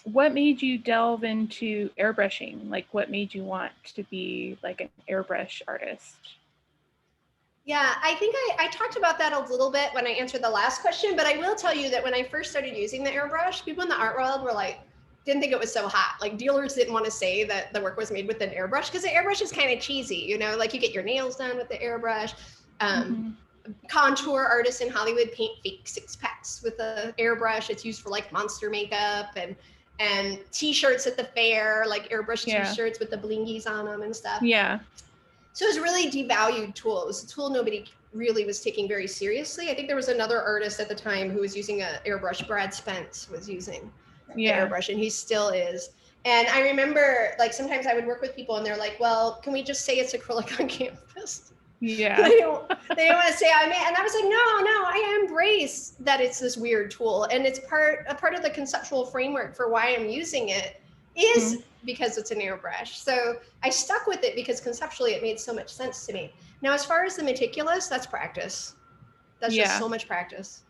What made you delve into airbrushing? Like, what made you want to be like an airbrush artist? Yeah, I think I talked about that a little bit when I answered the last question, but I will tell you that when I first started using the airbrush, people in the art world were like, didn't think it was so hot. Like dealers didn't want to say that the work was made with an airbrush because the airbrush is kind of cheesy, you know, like you get your nails done with the airbrush. Contour artists in Hollywood paint fake 6-packs with the airbrush. It's used for like monster makeup and t-shirts at the fair, like airbrush t-shirts with the blingies on them and stuff. Yeah. So it was a really devalued tool. It was a tool nobody really was taking very seriously. I think there was another artist at the time who was using an airbrush. Brad Spence was using the airbrush, and he still is. And I remember like sometimes I would work with people and they're like, well, can we just say it's acrylic on canvas? Yeah. They don't want to say and I was like, no, I embrace that it's this weird tool, and it's a part of the conceptual framework for why I'm using it is because it's an airbrush. So I stuck with it because conceptually it made so much sense to me. Now, as far as the meticulous, that's practice. That's just so much practice.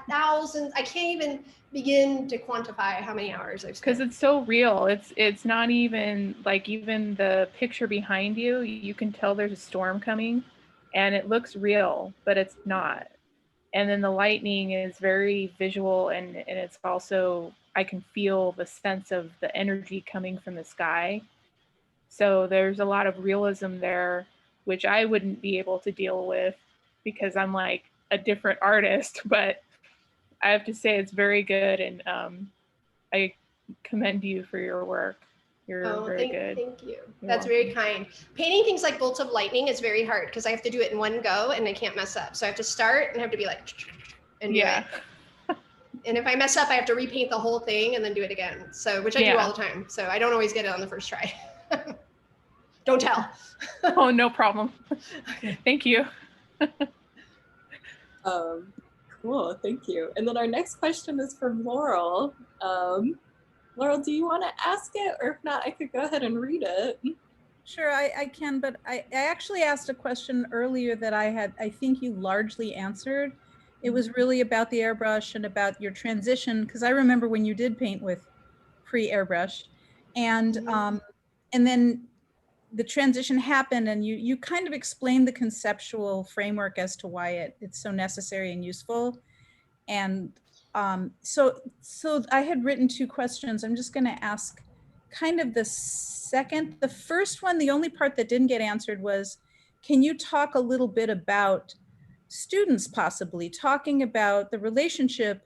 Thousands. I can't even begin to quantify how many hours I've spent. Because it's so real. It's not even like, even the picture behind you, you can tell there's a storm coming and it looks real, but it's not. And then the lightning is very visual, and it's also, I can feel the sense of the energy coming from the sky. So there's a lot of realism there, which I wouldn't be able to deal with because I'm like a different artist, but I have to say it's very good, and I commend you for your work. You're very good. Thank you. You're That's welcome. very kind. Painting things like bolts of lightning is very hard because I have to do it in one go and I can't mess up. So I have to start and have to be like, and do it. And if I mess up, I have to repaint the whole thing and then do it again. So, which I do all the time. So I don't always get it on the first try. Don't tell. Oh, no problem. Okay. Thank you. Cool, thank you. And then our next question is from Laurel. Laurel, do you want to ask it? Or if not, I could go ahead and read it. Sure, I can, but I actually asked a question earlier that I think you largely answered. It was really about the airbrush and about your transition, because I remember when you did paint with pre-airbrush, and then the transition happened, and you kind of explained the conceptual framework as to why it's so necessary and useful. And so I had written 2 questions. I'm just going to ask kind of the second. The first one, the only part that didn't get answered was, can you talk a little bit about students possibly talking about the relationship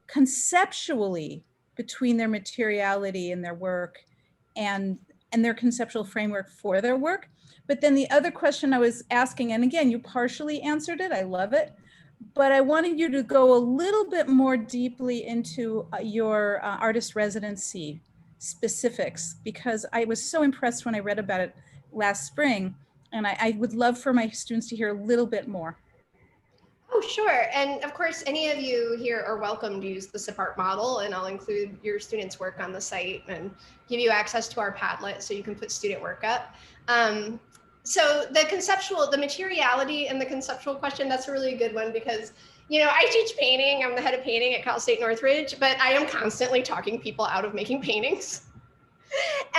conceptually between their materiality and their work and their conceptual framework for their work. But then the other question I was asking, and again, you partially answered it, I love it, but I wanted you to go a little bit more deeply into your artist residency specifics, because I was so impressed when I read about it last spring, and I would love for my students to hear a little bit more. Oh, sure. And of course, any of you here are welcome to use the SIP art model, and I'll include your students' work on the site and give you access to our Padlet so you can put student work up. So the materiality and the conceptual question, that's a really good one because, you know, I teach painting. I'm the head of painting at Cal State Northridge, but I am constantly talking people out of making paintings.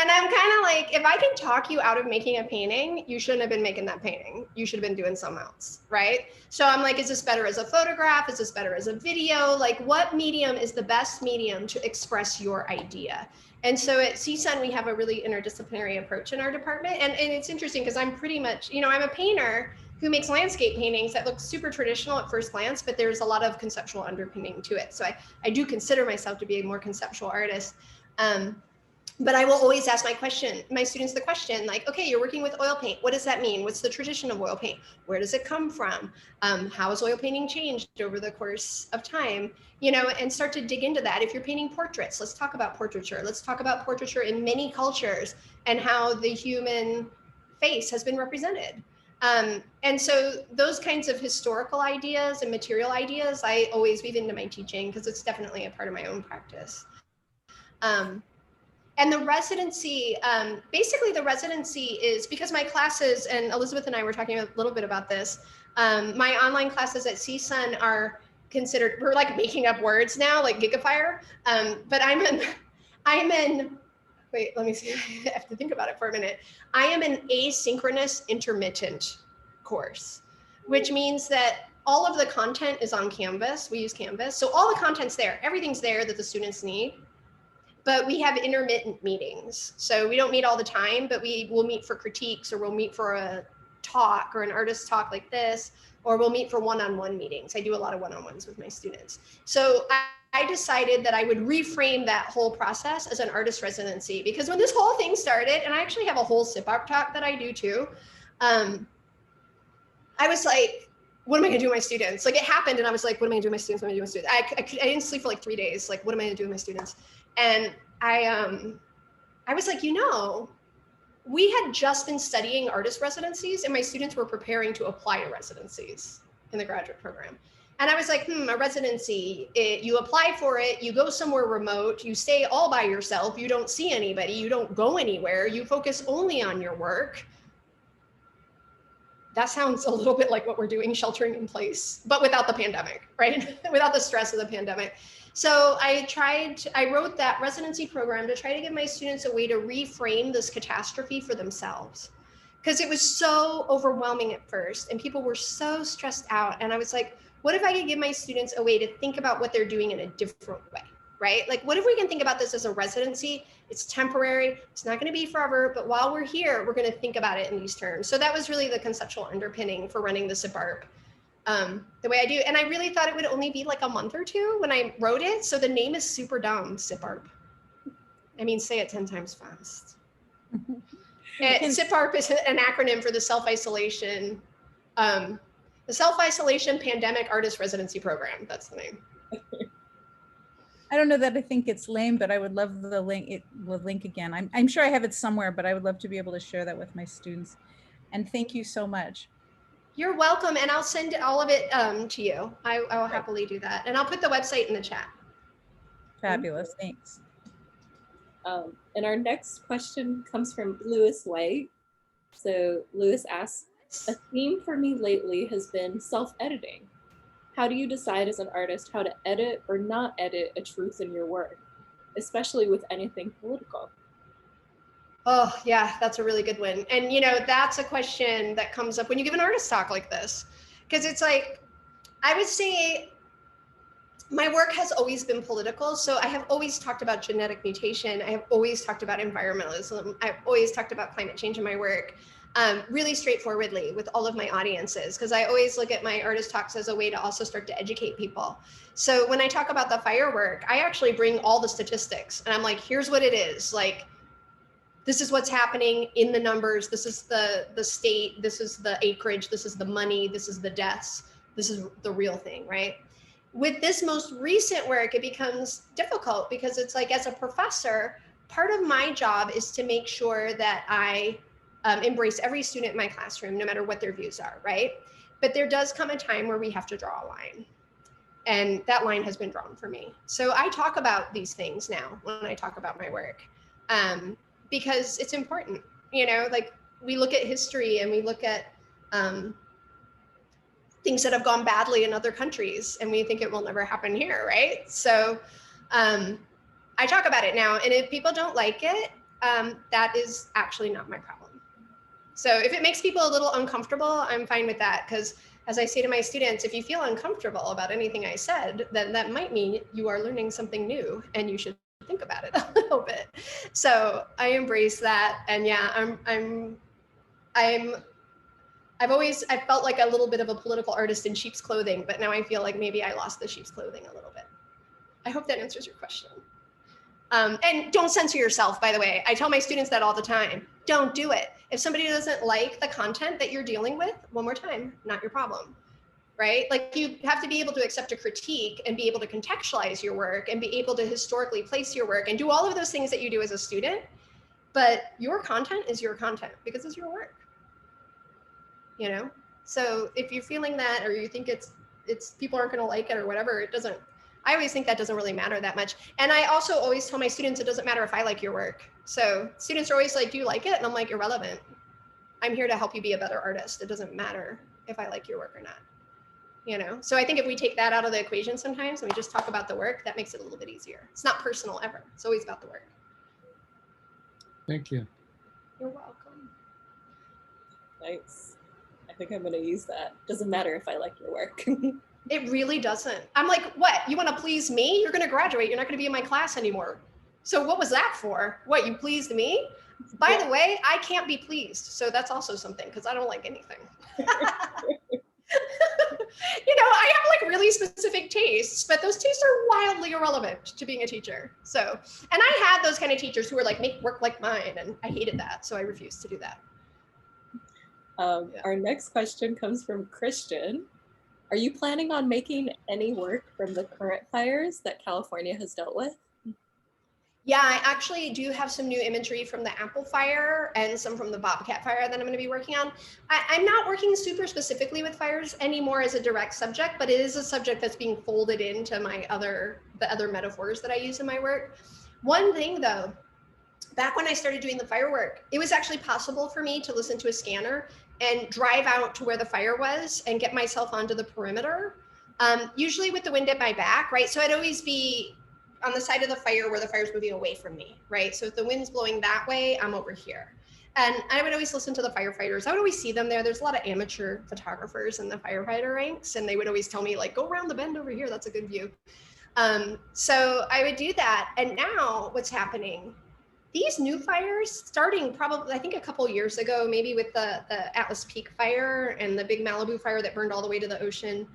And I'm kind of like, if I can talk you out of making a painting, you shouldn't have been making that painting. You should have been doing something else, right? So I'm like, is this better as a photograph? Is this better as a video? Like, what medium is the best medium to express your idea? And so at CSUN, we have a really interdisciplinary approach in our department. And it's interesting because I'm pretty much, you know, I'm a painter who makes landscape paintings that look super traditional at first glance, but there's a lot of conceptual underpinning to it. So I do consider myself to be a more conceptual artist. But I will always ask my students the question, like, okay, you're working with oil paint. What does that mean? What's the tradition of oil paint? Where does it come from? How has oil painting changed over the course of time? You know, and start to dig into that. If you're painting portraits, let's talk about portraiture. Let's talk about portraiture in many cultures and how the human face has been represented. And so those kinds of historical ideas and material ideas, I always weave into my teaching because it's definitely a part of my own practice. And the residency, basically the residency is because my classes, and Elizabeth and I were talking a little bit about this, my online classes at CSUN are considered, we're like making up words now, like Gigafire, but I'm in, wait, let me see, I have to think about it for a minute. I am an asynchronous intermittent course, which means that all of the content is on Canvas. We use Canvas. So all the content's there, everything's there that the students need. But we have intermittent meetings. So we don't meet all the time, but we will meet for critiques, or we'll meet for a talk or an artist talk like this, or we'll meet for one-on-one meetings. I do a lot of one-on-ones with my students. So I decided that I would reframe that whole process as an artist residency, because when this whole thing started, and I actually have a whole SIP art talk that I do too, I was like, what am I gonna do with my students? Like, it happened and I was like, what am I gonna do with my students? What am I gonna do with my students? I didn't sleep for like 3 days. Like, what am I gonna do with my students? And I was like, you know, we had just been studying artist residencies and my students were preparing to apply to residencies in the graduate program. And I was like, a residency, you apply for it, you go somewhere remote, you stay all by yourself, you don't see anybody, you don't go anywhere, you focus only on your work. That sounds a little bit like what we're doing, sheltering in place, but without the pandemic, right? Without the stress of the pandemic. So I wrote that residency program to try to give my students a way to reframe this catastrophe for themselves. Because it was so overwhelming at first and people were so stressed out. And I was like, what if I could give my students a way to think about what they're doing in a different way, right? Like, what if we can think about this as a residency? It's temporary, it's not gonna be forever, but while we're here, we're gonna think about it in these terms. So that was really the conceptual underpinning for running the SIP art the way I do. And I really thought it would only be like a month or two when I wrote it. So the name is super dumb, SIP art. I mean, say it 10 times fast. SIP art is an acronym for the self-isolation pandemic artist residency program. That's the name. I don't know that I think it's lame, but I would love the link again. I'm sure I have it somewhere, but I would love to be able to share that with my students. And thank you so much. You're welcome. And I'll send all of it to you. I will happily do that. And I'll put the website in the chat. Fabulous, thanks. And our next question comes from Lewis White. So Lewis asks, a theme for me lately has been self-editing. How do you decide as an artist how to edit or not edit a truth in your work, especially with anything political? Oh, yeah, that's a really good one. And, you know, that's a question that comes up when you give an artist talk like this, because it's like, I would say my work has always been political. So I have always talked about genetic mutation. I have always talked about environmentalism. I've always talked about climate change in my work. really straightforwardly with all of my audiences, because I always look at my artist talks as a way to also start to educate people. So when I talk about the firework, I actually bring all the statistics and I'm like, here's what it is. Like, this is what's happening in the numbers. This is the state. This is the acreage. This is the money. This is the deaths. This is the real thing, right? With this most recent work, it becomes difficult because it's like, as a professor, part of my job is to make sure that I embrace every student in my classroom, no matter what their views are, right? But there does come a time where we have to draw a line. And that line has been drawn for me. So I talk about these things now when I talk about my work, because it's important. You know, like, we look at history and we look at things that have gone badly in other countries and we think it will never happen here, right? So I talk about it now, and if people don't like it, that is actually not my problem. So if it makes people a little uncomfortable, I'm fine with that, because as I say to my students, if you feel uncomfortable about anything I said, then that might mean you are learning something new and you should think about it a little bit. So I embrace that. And yeah, I've felt like a little bit of a political artist in sheep's clothing, but now I feel like maybe I lost the sheep's clothing a little bit. I hope that answers your question. And don't censor yourself, by the way. I tell my students that all the time. Don't do it. If somebody doesn't like the content that you're dealing with, one more time, not your problem, right? Like, you have to be able to accept a critique and be able to contextualize your work and be able to historically place your work and do all of those things that you do as a student. But your content is your content because it's your work, you know? So if you're feeling that, or you think it's people aren't going to like it or whatever, it doesn't. I always think that doesn't really matter that much. And I also always tell my students, it doesn't matter if I like your work. So students are always like, do you like it? And I'm like, irrelevant. I'm here to help you be a better artist. It doesn't matter if I like your work or not, you know? So I think if we take that out of the equation sometimes and we just talk about the work, that makes it a little bit easier. It's not personal ever. It's always about the work. Thank you. You're welcome. Nice. I think I'm going to use that. Doesn't matter if I like your work. It really doesn't. I'm like, what? You want to please me? You're going to graduate. You're not going to be in my class anymore. So what was that for? What, you pleased me? By the way, I can't be pleased. So that's also something, because I don't like anything. You know, I have like really specific tastes, but those tastes are wildly irrelevant to being a teacher. So, and I had those kind of teachers who were like, make work like mine. And I hated that. So I refused to do that. Our next question comes from Christian. Are you planning on making any work from the current fires that California has dealt with? Yeah, I actually do have some new imagery from the Apple fire and some from the Bobcat fire that I'm going to be working on. I'm not working super specifically with fires anymore as a direct subject, but it is a subject that's being folded into the other metaphors that I use in my work. One thing though, back when I started doing the firework, it was actually possible for me to listen to a scanner and drive out to where the fire was and get myself onto the perimeter, usually with the wind at my back, right? So I'd always be on the side of the fire where the fire's moving away from me, right? So if the wind's blowing that way, I'm over here. And I would always listen to the firefighters. I would always see them there. There's a lot of amateur photographers in the firefighter ranks, and they would always tell me, like, go around the bend over here, that's a good view. So I would do that. And now what's happening, these new fires, starting probably, I think a couple years ago, maybe with the Atlas Peak fire and the big Malibu fire that burned all the way to the ocean,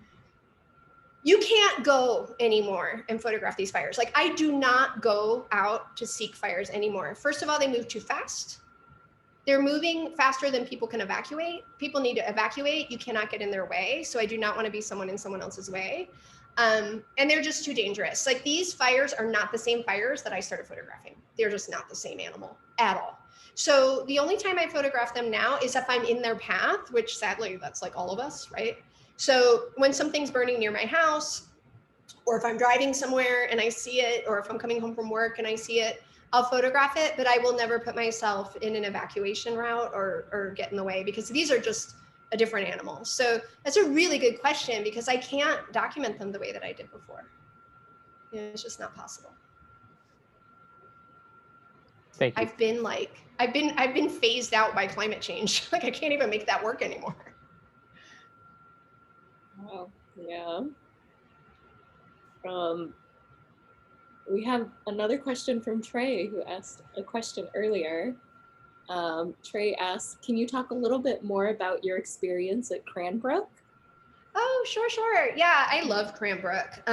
you can't go anymore and photograph these fires. Like, I do not go out to seek fires anymore. First of all, they move too fast. They're moving faster than people can evacuate. People need to evacuate. You cannot get in their way. So I do not want to be someone in someone else's way. And they're just too dangerous. Like, these fires are not the same fires that I started photographing. They're just not the same animal at all. So the only time I photograph them now is if I'm in their path, which sadly, that's like all of us, right? So when something's burning near my house, or if I'm driving somewhere and I see it, or if I'm coming home from work and I see it, I'll photograph it, but I will never put myself in an evacuation route or get in the way, because these are just a different animal. So that's a really good question, because I can't document them the way that I did before. You know, it's just not possible. Thank you. I've been phased out by climate change. Like, I can't even make that work anymore. Wow, yeah. We have another question from Trey, who asked a question earlier. Trey asks, can you talk a little bit more about your experience at Cranbrook? Oh, sure. Yeah, I love Cranbrook.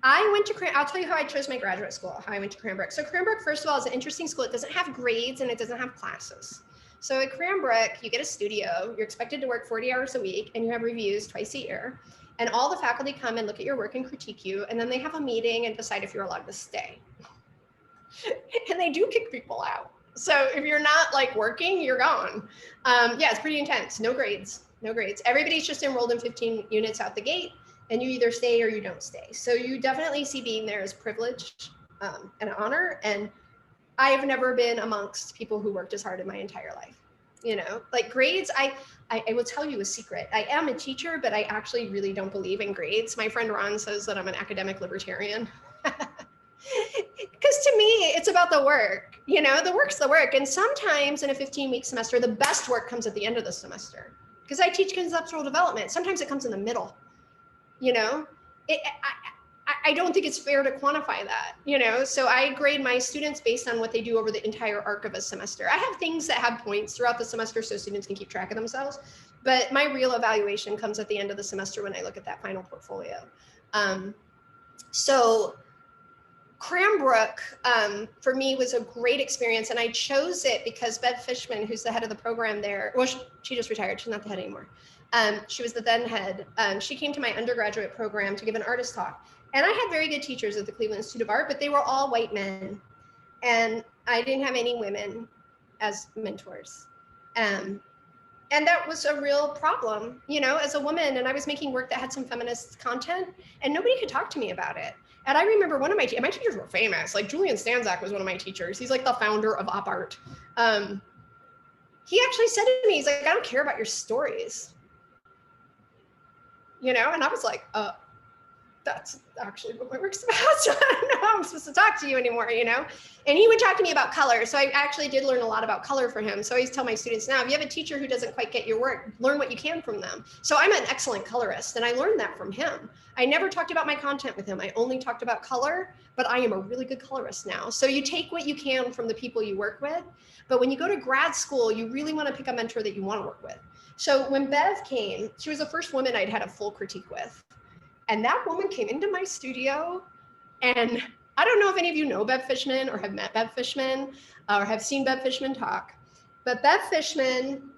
I went to I'll tell you how I chose my graduate school, how I went to Cranbrook. So Cranbrook, first of all, is an interesting school. It doesn't have grades and it doesn't have classes. So at Cranbrook, you get a studio, you're expected to work 40 hours a week, and you have reviews twice a year. And all the faculty come and look at your work and critique you, and then they have a meeting and decide if you're allowed to stay. And they do kick people out. So if you're not like working, you're gone. Yeah, it's pretty intense. No grades. Everybody's just enrolled in 15 units out the gate, and you either stay or you don't stay. So you definitely see being there as privilege and an honor. And I have never been amongst people who worked as hard in my entire life. You know, like grades, I will tell you a secret. I am a teacher, but I actually really don't believe in grades. My friend Ron says that I'm an academic libertarian. Because to me, it's about the work. You know, the work's the work. And sometimes in a 15-week semester, the best work comes at the end of the semester. Because I teach conceptual development. Sometimes it comes in the middle. You know, I don't think it's fair to quantify that, you know? So I grade my students based on what they do over the entire arc of a semester. I have things that have points throughout the semester so students can keep track of themselves, but my real evaluation comes at the end of the semester when I look at that final portfolio. So Cranbrook, for me, was a great experience, and I chose it because Bev Fishman, who's the head of the program there, well, she just retired, she's not the head anymore. She was the then head. She came to my undergraduate program to give an artist talk. And I had very good teachers at the Cleveland Institute of Art, but they were all white men. And I didn't have any women as mentors. And that was a real problem, you know, as a woman. And I was making work that had some feminist content, and nobody could talk to me about it. And I remember one of my teachers were famous. Like Julian Stanzak was one of my teachers. He's like the founder of Op Art. He actually said to me, he's like, I don't care about your stories. You know, and I was like, that's actually what my work's about. So I don't know how I'm supposed to talk to you anymore, you know? And he would talk to me about color. So I actually did learn a lot about color from him. So I always tell my students now, if you have a teacher who doesn't quite get your work, learn what you can from them. So I'm an excellent colorist, and I learned that from him. I never talked about my content with him. I only talked about color, but I am a really good colorist now. So you take what you can from the people you work with. But when you go to grad school, you really want to pick a mentor that you want to work with. So when Bev came, she was the first woman I'd had a full critique with. And that woman came into my studio, and I don't know if any of you know Bev Fishman or have met Bev Fishman or have seen Bev Fishman talk, but Bev Fishman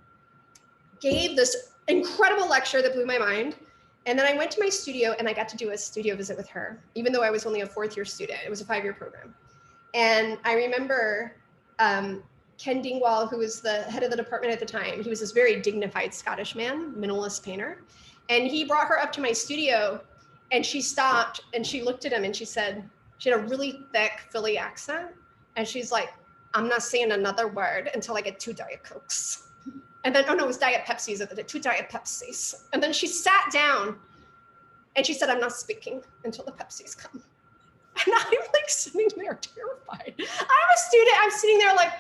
gave this incredible lecture that blew my mind. And then I went to my studio and I got to do a studio visit with her, even though I was only a 4th-year student. It was a 5-year program. And I remember Ken Dingwall, who was the head of the department at the time, he was this very dignified Scottish man, minimalist painter. And he brought her up to my studio, and she stopped and she looked at him and she said, she had a really thick Philly accent. And she's like, I'm not saying another word until I get 2 Diet Cokes. And then, oh no, it was Diet Pepsis at the time, 2 Diet Pepsis. And then she sat down and she said, I'm not speaking until the Pepsis come. And I'm like sitting there terrified. I'm a student, I'm sitting there like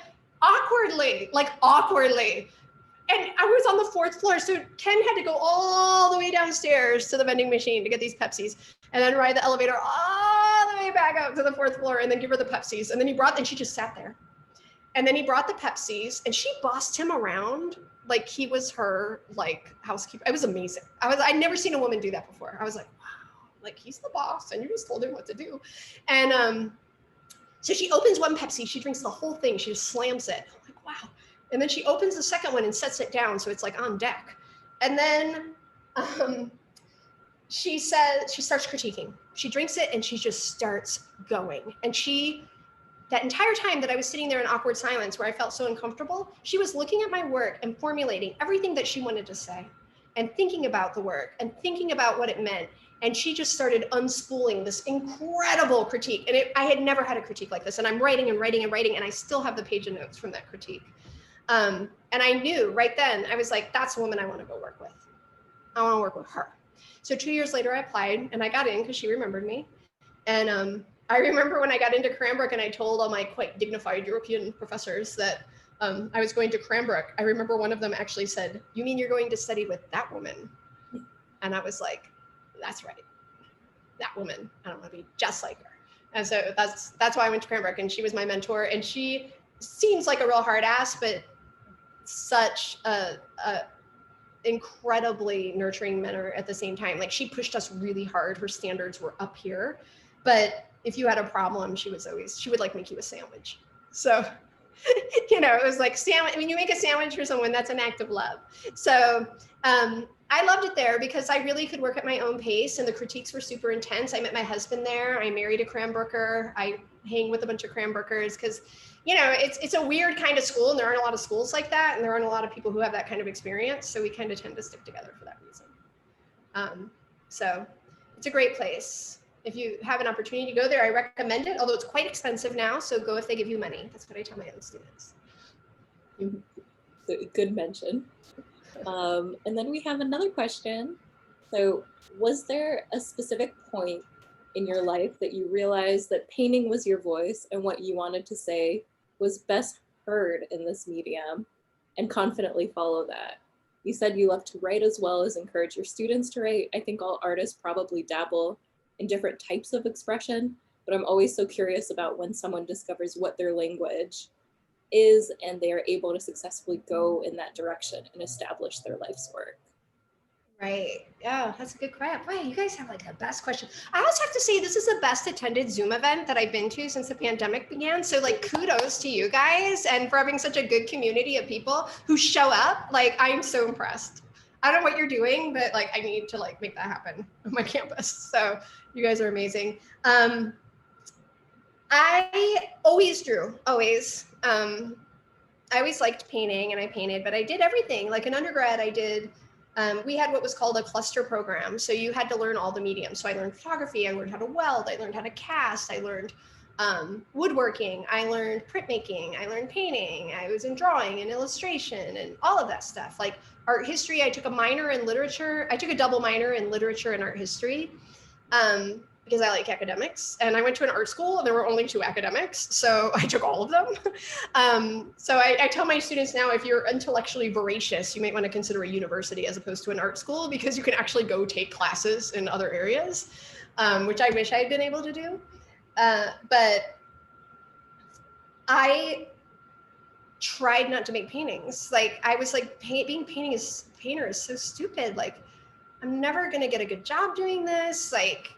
awkwardly. And I was on the 4th floor. So Ken had to go all the way downstairs to the vending machine to get these Pepsis, and then ride the elevator all the way back up to the 4th floor and then give her the Pepsis. And then and she just sat there. And then he brought the Pepsis, and she bossed him around like he was her like housekeeper. It was amazing. I'd never seen a woman do that before. I was like, wow, like he's the boss and you just told him what to do. And so she opens one Pepsi, she drinks the whole thing, she just slams it. I'm like, wow. And then she opens the second one and sets it down so it's like on deck. And then she starts critiquing. She drinks it and she just starts going. And that entire time that I was sitting there in awkward silence where I felt so uncomfortable, she was looking at my work and formulating everything that she wanted to say and thinking about the work and thinking about what it meant. And she just started unspooling this incredible critique. And I had never had a critique like this. And I'm writing, and I still have the page of notes from that critique. And I knew right then, I was like, that's a woman I want to go work with. I want to work with her. So 2 years later, I applied and I got in because she remembered me. And I remember when I got into Cranbrook and I told all my quite dignified European professors that I was going to Cranbrook. I remember one of them actually said, you mean you're going to study with that woman? And I was like, that's right. That woman. I don't want to be just like her. And so that's why I went to Cranbrook, and she was my mentor. And she seems like a real hard ass, but such a incredibly nurturing mentor at the same time. Like she pushed us really hard. Her standards were up here, but if you had a problem, she would like make you a sandwich. So, you know, it was like sandwich. I mean, you make a sandwich for someone, that's an act of love. So I loved it there because I really could work at my own pace and the critiques were super intense. I met my husband there. I married a Cranbroker. I hang with a bunch of Cranbrokers because, you know, it's a weird kind of school and there aren't a lot of schools like that. And there aren't a lot of people who have that kind of experience. So we kind of tend to stick together for that reason. So it's a great place. If you have an opportunity to go there, I recommend it, although it's quite expensive now. So go if they give you money. That's what I tell my own students. Good mention. And then we have another question. So was there a specific point in your life that you realized that painting was your voice and what you wanted to say was best heard in this medium and confidently follow that? You said you love to write as well as encourage your students to write. I think all artists probably dabble in different types of expression, but I'm always so curious about when someone discovers what their language is and they are able to successfully go in that direction and establish their life's work. Right. Yeah, that's a good question. Wow, you guys have like the best question. I also have to say this is the best attended Zoom event that I've been to since the pandemic began. So like kudos to you guys and for having such a good community of people who show up. Like I'm so impressed. I don't know what you're doing, but like I need to like make that happen on my campus. So you guys are amazing. I always drew, always. I always liked painting and I painted, but I did everything. Like in undergrad, I did, we had what was called a cluster program. So you had to learn all the mediums. So I learned photography, I learned how to weld, I learned how to cast, I learned woodworking, I learned printmaking, I learned painting, I was in drawing and illustration and all of that stuff. Like art history, I took a minor in literature. I took a double minor in literature and art history. Because I like academics and I went to an art school and there were only 2 academics. So I took all of them. So I tell my students now, if you're intellectually voracious, you might want to consider a university as opposed to an art school because you can actually go take classes in other areas, which I wish I had been able to do. But I tried not to make paintings. Like I was like, being painter is so stupid. Like I'm never going to get a good job doing this. Like,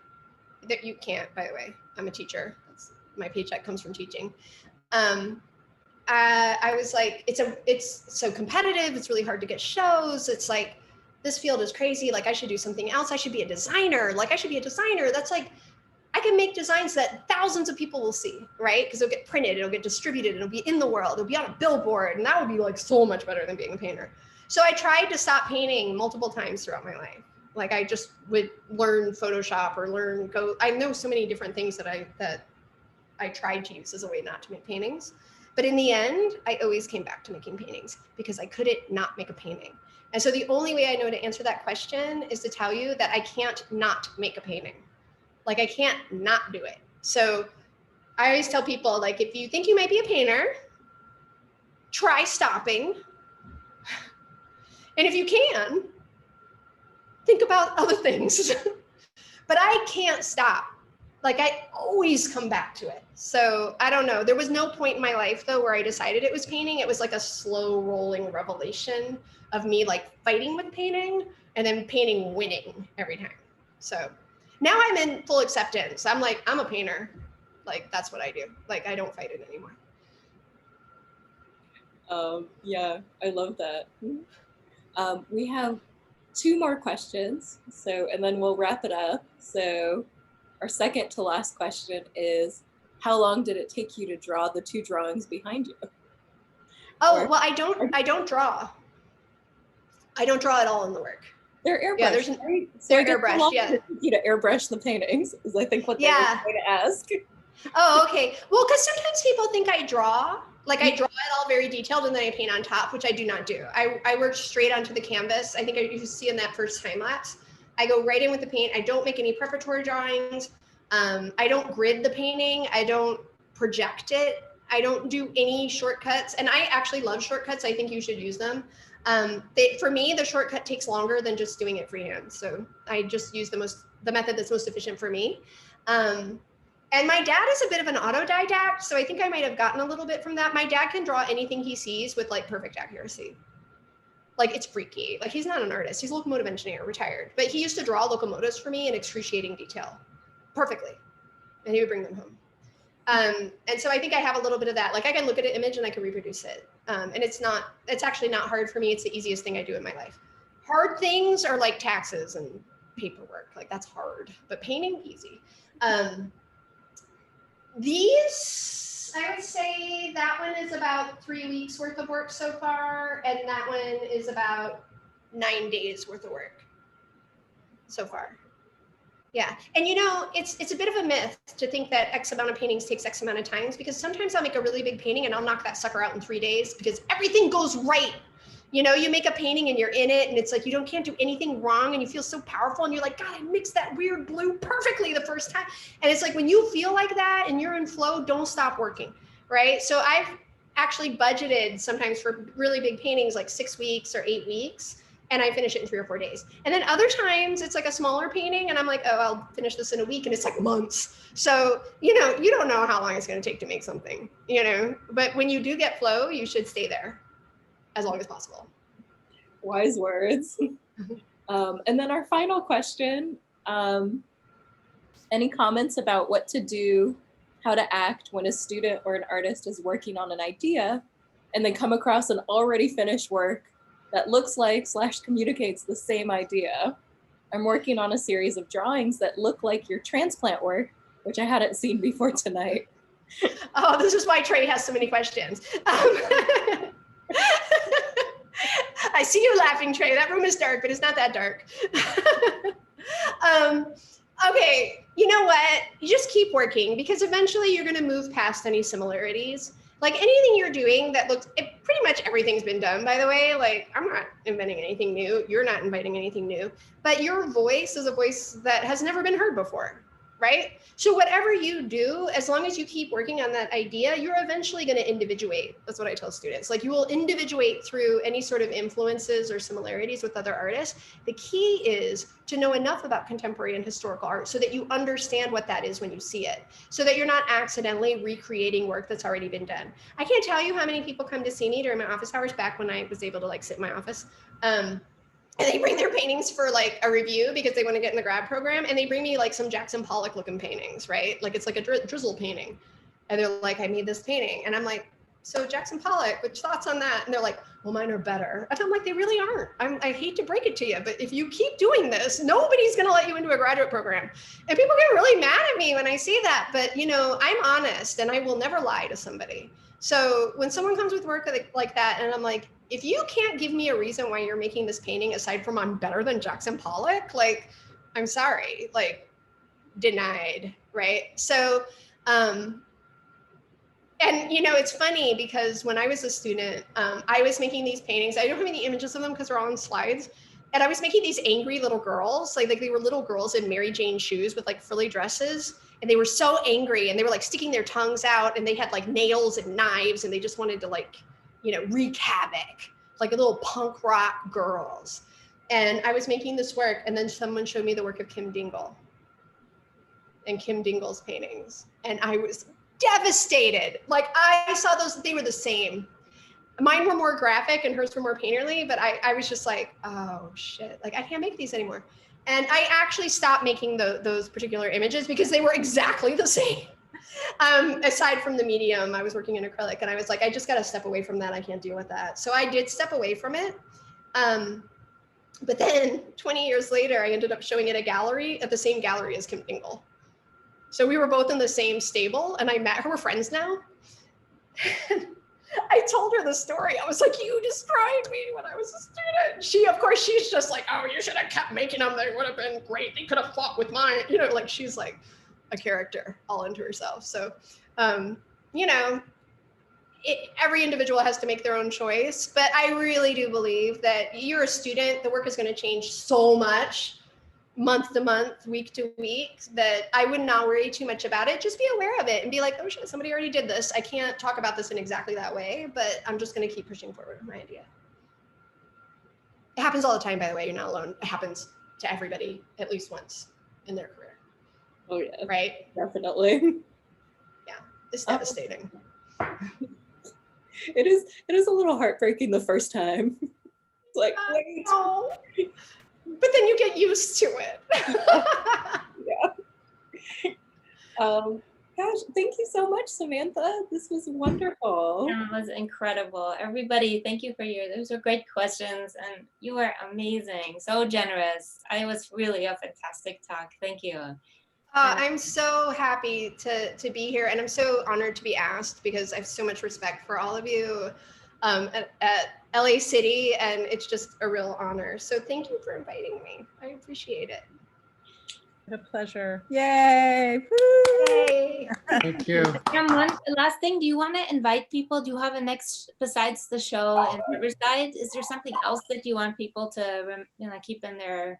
that you can't, by the way, I'm a teacher. My paycheck comes from teaching. I was like, it's so competitive. It's really hard to get shows. It's like, this field is crazy. Like I should do something else. I should be a designer. Like I should be a designer. That's like, I can make designs that thousands of people will see, right? Because it'll get printed, it'll get distributed, it'll be in the world, it'll be on a billboard. And that would be like so much better than being a painter. So I tried to stop painting multiple times throughout my life. Like I just would learn Photoshop or I know so many different things that I tried to use as a way not to make paintings. But in the end, I always came back to making paintings because I couldn't not make a painting. And so the only way I know to answer that question is to tell you that I can't not make a painting. Like I can't not do it. So I always tell people, like, if you think you might be a painter, try stopping. And if you can, think about other things. But I can't stop. Like I always come back to it. So I don't know. There was no point in my life though where I decided it was painting. It was like a slow rolling revelation of me like fighting with painting and then painting winning every time. So now I'm in full acceptance. I'm like, I'm a painter. Like that's what I do. Like I don't fight it anymore. Yeah, I love that. We have 2 more questions. So, and then we'll wrap it up. So our second to last question is, how long did it take you to draw the 2 drawings behind you? Oh, well, I don't draw. I don't draw at all in the work. They're airbrushed, yeah, right? They're airbrushed, yeah. Did it take you to airbrush the paintings is I think what they were trying to ask. Oh, okay. Well, because sometimes people think I draw. Like I draw it all very detailed and then I paint on top, which I do not do. I work straight onto the canvas. I think you can see in that first time lapse. I go right in with the paint. I don't make any preparatory drawings. I don't grid the painting. I don't project it. I don't do any shortcuts. And I actually love shortcuts. I think you should use them. For me, the shortcut takes longer than just doing it freehand. So I just use the method that's most efficient for me. And my dad is a bit of an autodidact, so I think I might have gotten a little bit from that. My dad can draw anything he sees with like perfect accuracy. Like it's freaky. Like he's not an artist, he's a locomotive engineer, retired. But he used to draw locomotives for me in excruciating detail, perfectly. And he would bring them home. And so I think I have a little bit of that. Like I can look at an image and I can reproduce it. And it's actually not hard for me. It's the easiest thing I do in my life. Hard things are like taxes and paperwork. Like that's hard, but painting, easy. These, I would say that one is about 3 weeks worth of work so far. And that one is about 9 days worth of work so far. Yeah. And you know, it's a bit of a myth to think that X amount of paintings takes X amount of times, because sometimes I'll make a really big painting and I'll knock that sucker out in 3 days because everything goes right. You know, you make a painting and you're in it and it's like, you can't do anything wrong and you feel so powerful and you're like, God, I mixed that weird blue perfectly the first time. And it's like, when you feel like that and you're in flow, don't stop working, right? So I've actually budgeted sometimes for really big paintings, like 6 weeks or 8 weeks, and I finish it in 3 or 4 days. And then other times it's like a smaller painting and I'm like, oh, I'll finish this in a week, and it's like months. So, you know, you don't know how long it's going to take to make something, you know, but when you do get flow, you should stay there as long as possible. Wise words. And then our final question, any comments about what to do, how to act when a student or an artist is working on an idea and then come across an already finished work that looks like / communicates the same idea? I'm working on a series of drawings that look like your transplant work, which I hadn't seen before tonight. Oh, this is why Trey has so many questions. I see you laughing, Trey. That room is dark, but it's not that dark. Okay, you know what? You just keep working, because eventually you're going to move past any similarities. Like anything you're doing that looks, pretty much everything's been done, by the way. Like I'm not inventing anything new. You're not inviting anything new. But your voice is a voice that has never been heard before, right? So whatever you do, as long as you keep working on that idea, you're eventually going to individuate. That's what I tell students. Like you will individuate through any sort of influences or similarities with other artists. The key is to know enough about contemporary and historical art so that you understand what that is when you see it, so that you're not accidentally recreating work that's already been done. I can't tell you how many people come to see me during my office hours back when I was able to like sit in my office. And they bring their paintings for like a review because they want to get in the grad program. And they bring me like some Jackson Pollock looking paintings, right? Like it's like a drizzle painting. And they're like, I made this painting. And I'm like, so Jackson Pollock, which thoughts on that? And they're like, well, mine are better. And I'm like, they really aren't. I hate to break it to you, but if you keep doing this, nobody's going to let you into a graduate program. And people get really mad at me when I say that. But, you know, I'm honest and I will never lie to somebody. So when someone comes with work like that, and I'm like, if you can't give me a reason why you're making this painting aside from I'm better than Jackson Pollock, like, I'm sorry, like, denied, right? So, and you know, it's funny because when I was a student, I was making these paintings. I don't have any images of them because they're all on slides. And I was making these angry little girls, like they were little girls in Mary Jane shoes with like frilly dresses. And they were so angry and they were like sticking their tongues out and they had like nails and knives and they just wanted to like, you know, wreak havoc, like little punk rock girls. And I was making this work and then someone showed me the work of Kim Dingle and Kim Dingle's paintings. And I was devastated. Like I saw those, they were the same. Mine were more graphic and hers were more painterly, but I was just like, oh shit, like I can't make these anymore. And I actually stopped making those particular images because they were exactly the same. Aside from the medium, I was working in acrylic and I was like, I just got to step away from that. I can't deal with that. So I did step away from it. But then 20 years later, I ended up showing it at a gallery, at the same gallery as Kim Dingle. So we were both in the same stable and I met her, we're friends now. I told her the story. I was like, you destroyed me when I was a student. She, of course, she's just like, oh, you should have kept making them. They would have been great. They could have fought with mine. You know, like she's like a character all into herself. So, you know, every individual has to make their own choice. But I really do believe that you're a student. The work is going to change so much month to month, week to week, that I would not worry too much about it. Just be aware of it and be like, oh shit, somebody already did this. I can't talk about this in exactly that way, but I'm just going to keep pushing forward with my idea. It happens all the time, by the way. You're not alone. It happens to everybody at least once in their career. Oh yeah, right? definitely. It's devastating. It is a little heartbreaking the first time. It's like, wait. Oh, but then you get used to it. Gosh, thank you so much, Samantha. This was wonderful. It was incredible. Everybody, thank you for those were great questions, and you were amazing, so generous. It was really a fantastic talk. Thank you. I'm so happy to be here, and I'm so honored to be asked because I have so much respect for all of you at LA City, and it's just a real honor. So thank you for inviting me. I appreciate it. What a pleasure. Yay. Woo! Yay. Thank you. One last thing, do you want to invite people? Do you have a next, besides the show in Riverside, is there something else that you want people to keep in their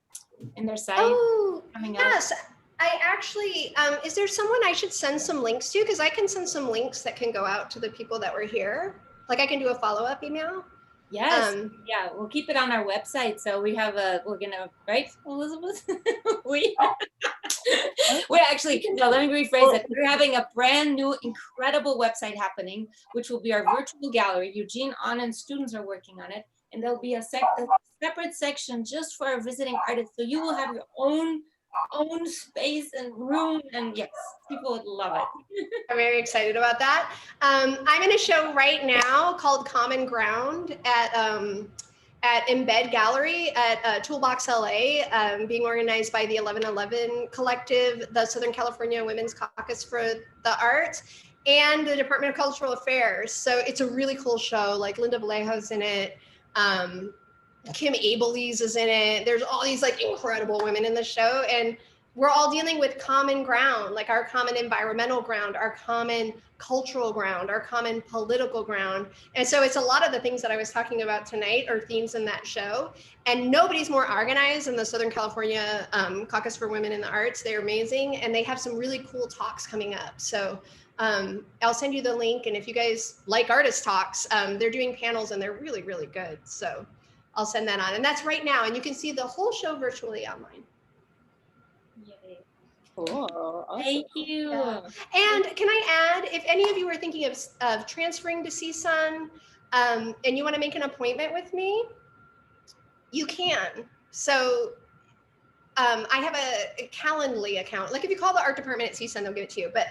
sight? Oh, coming up? yes. I actually, is there someone I should send some links to? Because I can send some links that can go out to the people that were here. Like I can do a follow-up email. Yes. Yeah, we'll keep it on our website. So we're gonna, right, Elizabeth? We're actually, no, let me rephrase it. We're having a brand new, incredible website happening, which will be our virtual gallery. Eugene Anand students are working on it. And there'll be a separate section just for our visiting artists. So you will have your own space and room, and yes, people would love it. I'm very excited about that. I'm in a show right now called Common Ground at Embed Gallery at Toolbox LA, being organized by the 1111 Collective, the Southern California Women's Caucus for the Arts, and the Department of Cultural Affairs. So it's a really cool show. Like Linda Vallejo's in it. Kim Abelese is in it. There's all these like incredible women in the show, and we're all dealing with common ground, like our common environmental ground, our common cultural ground, our common political ground. And so it's a lot of the things that I was talking about tonight are themes in that show. And nobody's more organized than the Southern California Caucus for Women in the Arts. They're amazing, and they have some really cool talks coming up. So I'll send you the link, and if you guys like artist talks, they're doing panels and they're really, really good. So I'll send that on, and that's right now, and you can see the whole show virtually online. Yay. Cool. Awesome. Thank you. Yeah. And can I add, if any of you are thinking of transferring to CSUN and you want to make an appointment with me, you can. So I have a Calendly account. Like if you call the art department at CSUN, they'll give it to you. But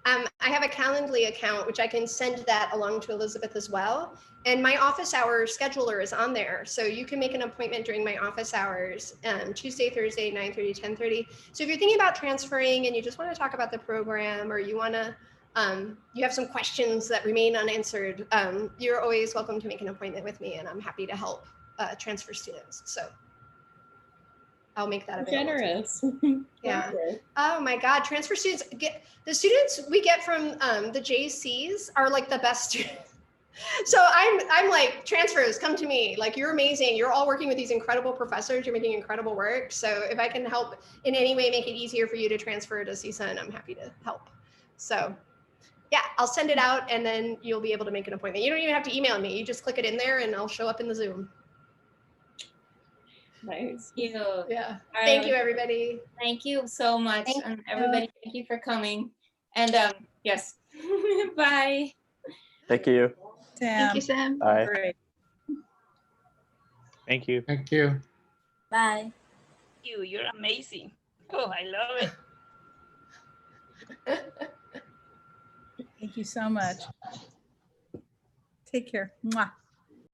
I have a Calendly account, which I can send that along to Elizabeth as well. And my office hour scheduler is on there. So you can make an appointment during my office hours, Tuesday, Thursday, 9:30, 10:30. So if you're thinking about transferring and you just want to talk about the program, or you want to, you have some questions that remain unanswered, you're always welcome to make an appointment with me, and I'm happy to help transfer students. So I'll make that available. Generous. Yeah. Oh my God. Transfer students the students we get from the JCs are like the best students. So I'm like, transfers, come to me. Like, you're amazing. You're all working with these incredible professors. You're making incredible work. So if I can help in any way make it easier for you to transfer to CSUN, I'm happy to help. So yeah, I'll send it out, and then you'll be able to make an appointment. You don't even have to email me. You just click it in there and I'll show up in the Zoom. Nice. Thank you. Yeah. All Thank right. you, everybody. Thank you so much. Thank and everybody, thank you for coming. And yes, bye. Thank you. Sam. Thank you, Sam. Bye. Great. Thank you. Thank you. Bye. You're amazing. Oh, I love it. Thank you so much. Take care. Mwah.